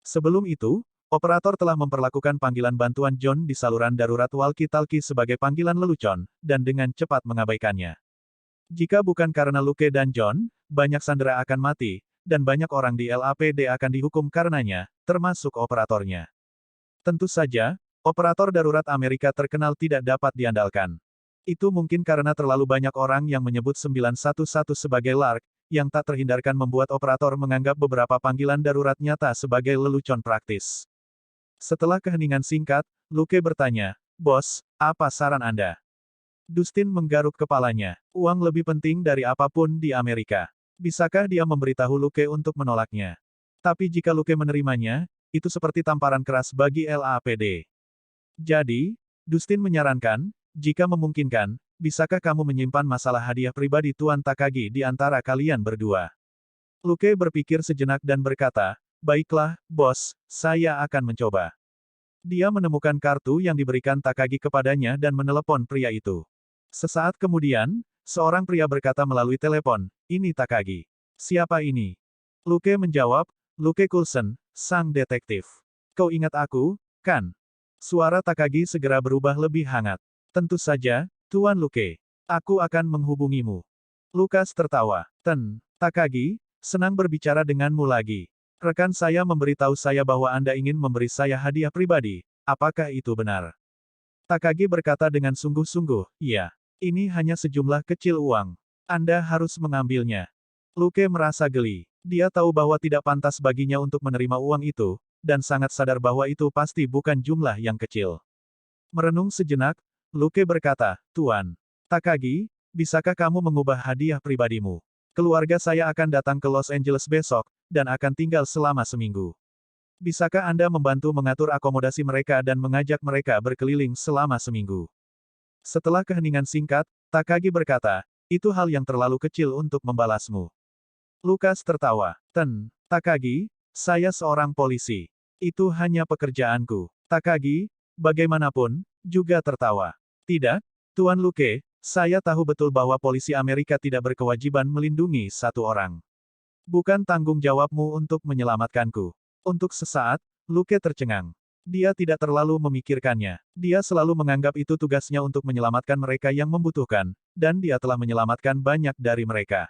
Sebelum itu, operator telah memperlakukan panggilan bantuan John di saluran darurat walkie-talkie sebagai panggilan lelucon, dan dengan cepat mengabaikannya. Jika bukan karena Luke dan John, banyak sandera akan mati, dan banyak orang di LAPD akan dihukum karenanya, termasuk operatornya. Tentu saja, operator darurat Amerika terkenal tidak dapat diandalkan. Itu mungkin karena terlalu banyak orang yang menyebut 911 sebagai lark, yang tak terhindarkan membuat operator menganggap beberapa panggilan darurat nyata sebagai lelucon praktis. Setelah keheningan singkat, Luke bertanya, "Bos, apa saran Anda?" Dustin menggaruk kepalanya. Uang lebih penting dari apapun di Amerika. Bisakah dia memberitahu Luke untuk menolaknya? Tapi jika Luke menerimanya, itu seperti tamparan keras bagi LAPD. Jadi, Dustin menyarankan, jika memungkinkan, bisakah kamu menyimpan masalah hadiah pribadi Tuan Takagi di antara kalian berdua? Luke berpikir sejenak dan berkata, baiklah, bos, saya akan mencoba. Dia menemukan kartu yang diberikan Takagi kepadanya dan menelepon pria itu. Sesaat kemudian, seorang pria berkata melalui telepon, ini Takagi. Siapa ini? Luke menjawab, Luke Coulson, sang detektif. Kau ingat aku, kan? Suara Takagi segera berubah lebih hangat. Tentu saja, Tuan Luke. Aku akan menghubungimu. Lukas tertawa. Takagi, senang berbicara denganmu lagi. Rekan saya memberitahu saya bahwa Anda ingin memberi saya hadiah pribadi. Apakah itu benar? Takagi berkata dengan sungguh-sungguh, iya. Ini hanya sejumlah kecil uang. Anda harus mengambilnya. Luke merasa geli. Dia tahu bahwa tidak pantas baginya untuk menerima uang itu, dan sangat sadar bahwa itu pasti bukan jumlah yang kecil. Merenung sejenak, Luke berkata, Tuan Takagi, bisakah kamu mengubah hadiah pribadimu? Keluarga saya akan datang ke Los Angeles besok, dan akan tinggal selama seminggu. Bisakah Anda membantu mengatur akomodasi mereka dan mengajak mereka berkeliling selama seminggu? Setelah keheningan singkat, Takagi berkata, itu hal yang terlalu kecil untuk membalasmu. Lukas tertawa. Takagi, saya seorang polisi. Itu hanya pekerjaanku. Takagi, bagaimanapun, juga tertawa. Tidak, Tuan Luke, saya tahu betul bahwa polisi Amerika tidak berkewajiban melindungi satu orang. Bukan tanggung jawabmu untuk menyelamatkanku. Untuk sesaat, Luke tercengang. Dia tidak terlalu memikirkannya. Dia selalu menganggap itu tugasnya untuk menyelamatkan mereka yang membutuhkan, dan dia telah menyelamatkan banyak dari mereka.